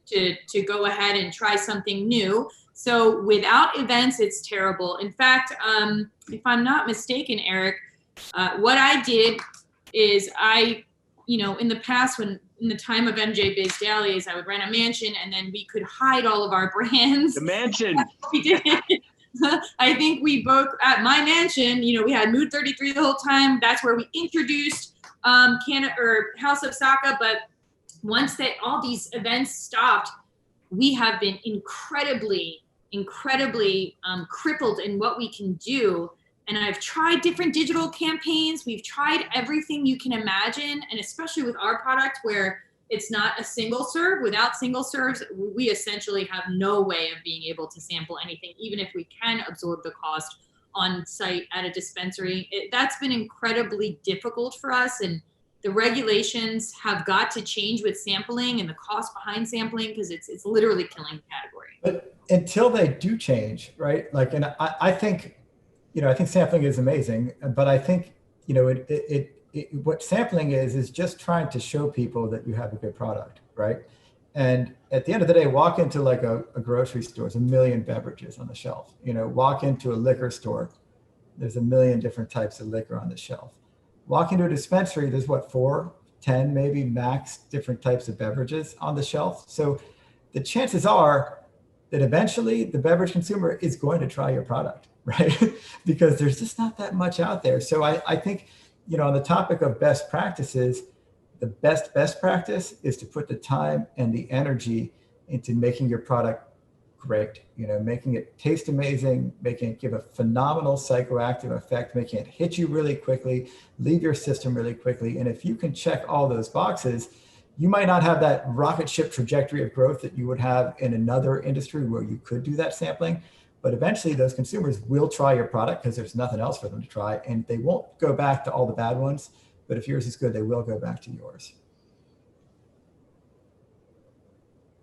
to go ahead and try something new. So without events, it's terrible. In fact, if I'm not mistaken, Eric, what I did is in the past in the time of MJ Biz Dailies, I would rent a mansion and then we could hide all of our brands. The mansion. We did. I think we both, at my mansion, we had Mood 33 the whole time. That's where we introduced House of Saka. But once all these events stopped, we have been incredibly crippled in what we can do. And I've tried different digital campaigns. We've tried everything you can imagine. And especially with our product where it's not a single serve. Without single serves, we essentially have no way of being able to sample anything, even if we can absorb the cost on site at a dispensary. That's been incredibly difficult for us. And the regulations have got to change with sampling and the cost behind sampling because it's literally killing the category. But until they do change, right? And I think, I think sampling is amazing, but I think, what sampling is just trying to show people that you have a good product, right? And at the end of the day, walk into like a grocery store, there's a million beverages on the shelf. Walk into a liquor store, there's a million different types of liquor on the shelf. Walk into a dispensary, there's 4, 10 maybe max different types of beverages on the shelf. So the chances are that eventually the beverage consumer is going to try your product, right? Because there's just not that much out there. So I think, on the topic of best practices, the best practice is to put the time and the energy into making your product great, making it taste amazing, making it give a phenomenal psychoactive effect, making it hit you really quickly, leave your system really quickly. And if you can check all those boxes, you might not have that rocket ship trajectory of growth that you would have in another industry where you could do that sampling. But eventually those consumers will try your product because there's nothing else for them to try. And they won't go back to all the bad ones. But if yours is good, they will go back to yours.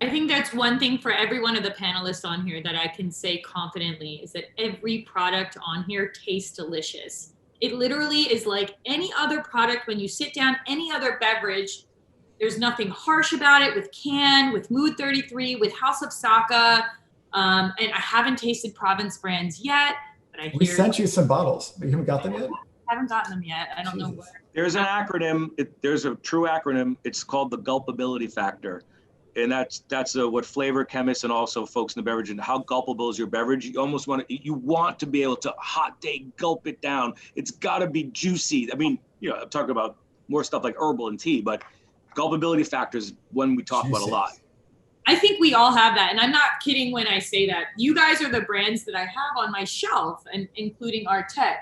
I think that's one thing for every one of the panelists on here that I can say confidently is that every product on here tastes delicious. It literally is like any other product. When you sit down, any other beverage, there's nothing harsh about it with Cann, with Mood 33, with House of Saka. And I haven't tasted Province Brands yet, but we sent you some bottles, but you haven't got them yet? I haven't gotten them yet. I don't know where. There's an acronym. There's a true acronym. It's called the Gulpability Factor. And that's what flavor chemists and also folks in the beverage and how gulpable is your beverage. You almost want to be able to hot day gulp it down. It's got to be juicy. I mean, I'm talking about more stuff like herbal and tea, but gulpability factor is one we talk about a lot. I think we all have that. And I'm not kidding when I say that. You guys are the brands that I have on my shelf, and including Artet.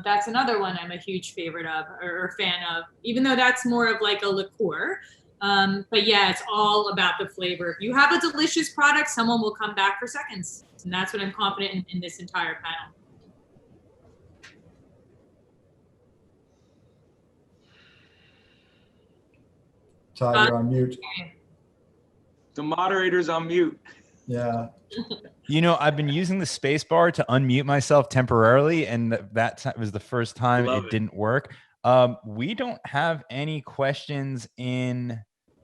That's another one I'm a huge favorite of or fan of, even though that's more of like a liqueur. But yeah, it's all about the flavor. If you have a delicious product, someone will come back for seconds. And that's what I'm confident in this entire panel. Todd, you're on mute. The moderator's on mute. Yeah. I've been using the space bar to unmute myself temporarily, and that was the first time it didn't work. We don't have any questions in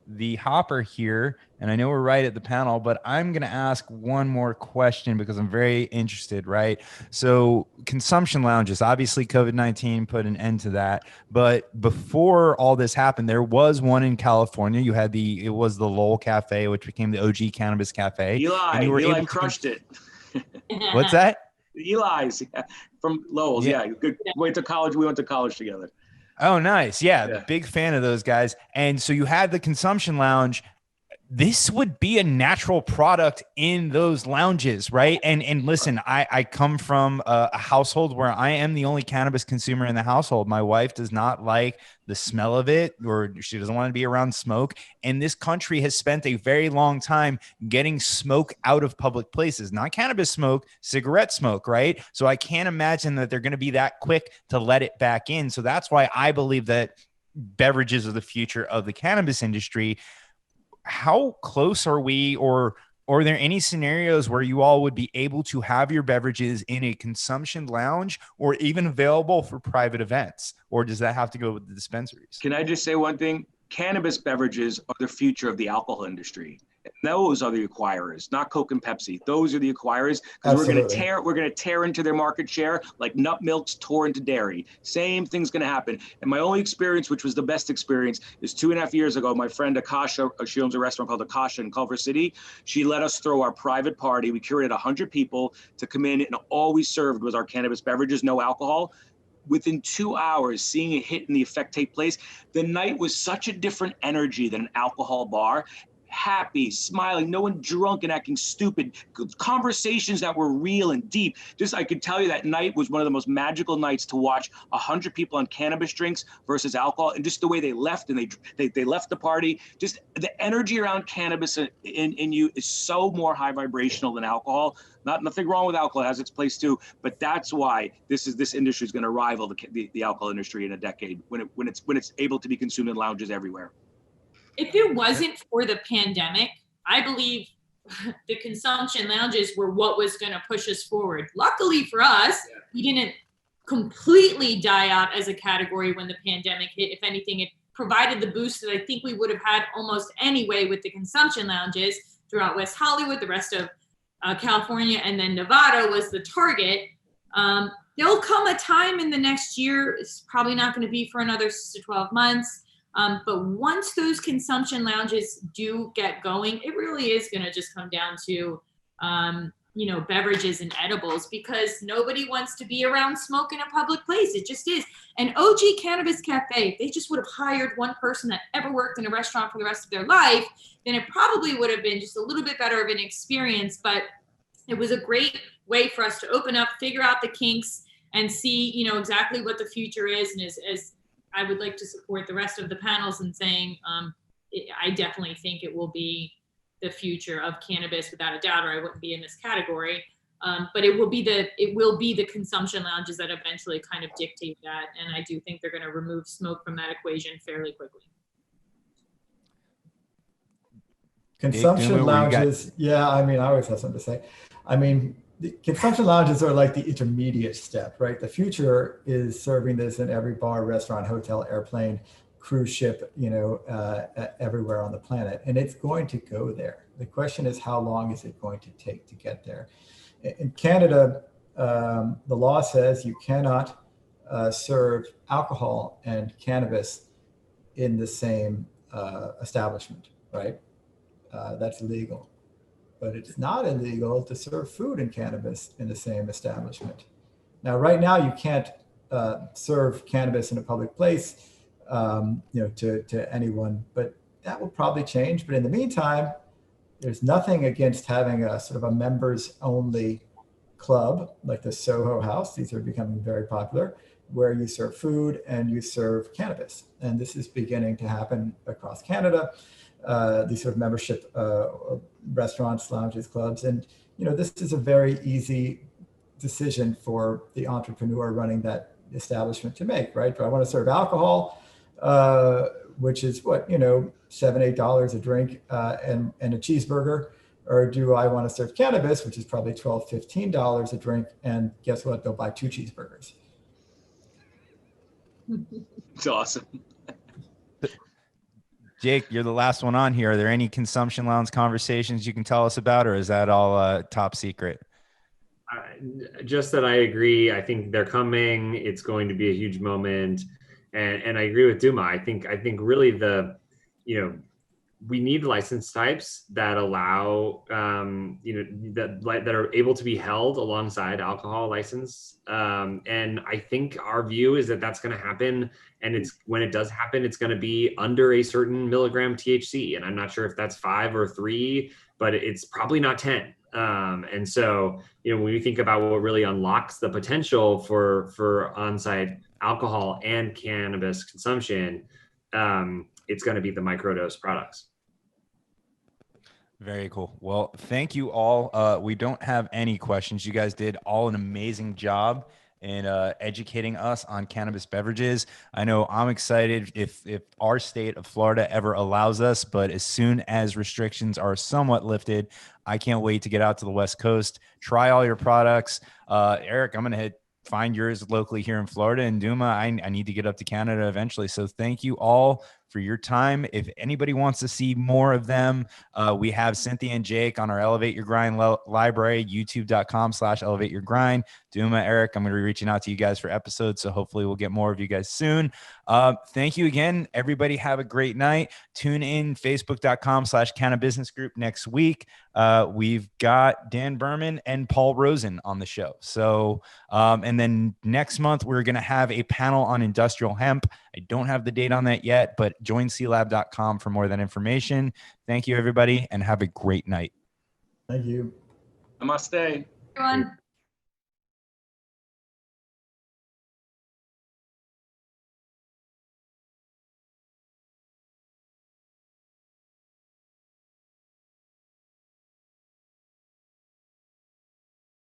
the hopper here, and I know we're right at the panel, but I'm going to ask one more question because I'm very interested, right? So consumption lounges, obviously COVID-19 put an end to that, but before all this happened, there was one in California. You had it was the Lowell Cafe, which became the OG Cannabis Cafe. Eli crushed it. What's that? Eli's from Lowell's. Yeah. Good. We went to college together. Oh, nice. Yeah. Big fan of those guys. And so you had the consumption lounge. This would be a natural product in those lounges, right? And listen, I come from a household where I am the only cannabis consumer in the household. My wife does not like the smell of it, or she doesn't want to be around smoke. And this country has spent a very long time getting smoke out of public places, not cannabis smoke, cigarette smoke, right? So I can't imagine that they're going to be that quick to let it back in. So that's why I believe that beverages are the future of the cannabis industry. How close are we, or are there any scenarios where you all would be able to have your beverages in a consumption lounge or even available for private events? Or does that have to go with the dispensaries? Can I just say one thing? Cannabis beverages are the future of the alcohol industry. And those are the acquirers, not Coke and Pepsi. Those are the acquirers, because we're going to tear into their market share like nut milks tore into dairy. Same thing's going to happen. And my only experience, which was the best experience, is 2.5 years ago. My friend Akasha, she owns a restaurant called Akasha in Culver City. She let us throw our private party. We curated 100 people to come in, and all we served was our cannabis beverages, no alcohol. Within 2 hours, seeing it hit and the effect take place, the night was such a different energy than an alcohol bar. Happy, smiling, no one drunk and acting stupid, conversations that were real and deep. Just, I could tell you that night was one of the most magical nights to watch 100 people on cannabis drinks versus alcohol, and just the way they left, and they left the party. Just the energy around cannabis in you is so more high vibrational than alcohol. Nothing wrong with alcohol, it has its place too, but that's why this industry is going to rival the alcohol industry in a decade when it's able to be consumed in lounges everywhere. If it wasn't for the pandemic, I believe the consumption lounges were what was going to push us forward. Luckily for us, we didn't completely die out as a category when the pandemic hit. If anything, it provided the boost that I think we would have had almost anyway with the consumption lounges throughout West Hollywood, the rest of California, and then Nevada was the target. There'll come a time in the next year, it's probably not going to be for another 6 to 12 months. But once those consumption lounges do get going, it really is going to just come down to, beverages and edibles, because nobody wants to be around smoke in a public place. It just is. An OG Cannabis Cafe, if they just would have hired one person that ever worked in a restaurant for the rest of their life, then it probably would have been just a little bit better of an experience. But it was a great way for us to open up, figure out the kinks, and see, exactly what the future is. And as I would like to support the rest of the panels in saying, I definitely think it will be the future of cannabis without a doubt, or I wouldn't be in this category. But it will be the consumption lounges that eventually kind of dictate that. And I do think they're going to remove smoke from that equation fairly quickly. Consumption lounges. Yeah. I always have something to say. The consumption lounges are like the intermediate step, right? The future is serving this in every bar, restaurant, hotel, airplane, cruise ship, everywhere on the planet. And it's going to go there. The question is, how long is it going to take to get there? In Canada, the law says you cannot serve alcohol and cannabis in the same establishment, right? That's legal. But it's not illegal to serve food and cannabis in the same establishment. Now, right now, you can't serve cannabis in a public place, to anyone, but that will probably change. But in the meantime, there's nothing against having a sort of a members only club like the SakaHouse. These are becoming very popular, where you serve food and you serve cannabis. And this is beginning to happen across Canada. These sort of membership restaurants, lounges, clubs. And, this is a very easy decision for the entrepreneur running that establishment to make, right? Do I want to serve alcohol, which is what, $7, $8 a drink and a cheeseburger? Or do I want to serve cannabis, which is probably $12, $15 a drink? And guess what? They'll buy 2 cheeseburgers. It's awesome. Jake, you're the last one on here. Are there any consumption lounge conversations you can tell us about, or is that all top secret? Just that I agree. I think they're coming. It's going to be a huge moment. And I agree with Dooma. I think really we need license types that allow, that are able to be held alongside alcohol license. And I think our view is that that's going to happen. And when it does happen, it's going to be under a certain milligram THC. And I'm not sure if that's 5 or 3, but it's probably not 10. And so, when we think about what really unlocks the potential for on-site alcohol and cannabis consumption, it's going to be the microdose products. Very cool. Well, thank you all. We don't have any questions. You guys did all an amazing job in educating us on cannabis beverages. I know I'm excited if our state of Florida ever allows us, but as soon as restrictions are somewhat lifted, I can't wait to get out to the West Coast, try all your products. Eric, I'm going to find yours locally here in Florida, and Dooma, I need to get up to Canada eventually. So thank you all for your time. If anybody wants to see more of them, we have Cynthia and Jake on our Elevate Your Grind library, youtube.com/Elevate Your Grind. Dooma, Eric, I'm going to be reaching out to you guys for episodes, so hopefully we'll get more of you guys soon. Thank you again. Everybody have a great night. Tune in facebook.com/Canna-Business Group next week. We've got Dan Berman and Paul Rosen on the show. So, and then next month, we're going to have a panel on industrial hemp. I don't have the date on that yet, but join clab.com for more of that information. Thank you, everybody, and have a great night. Thank you. Namaste. Everyone.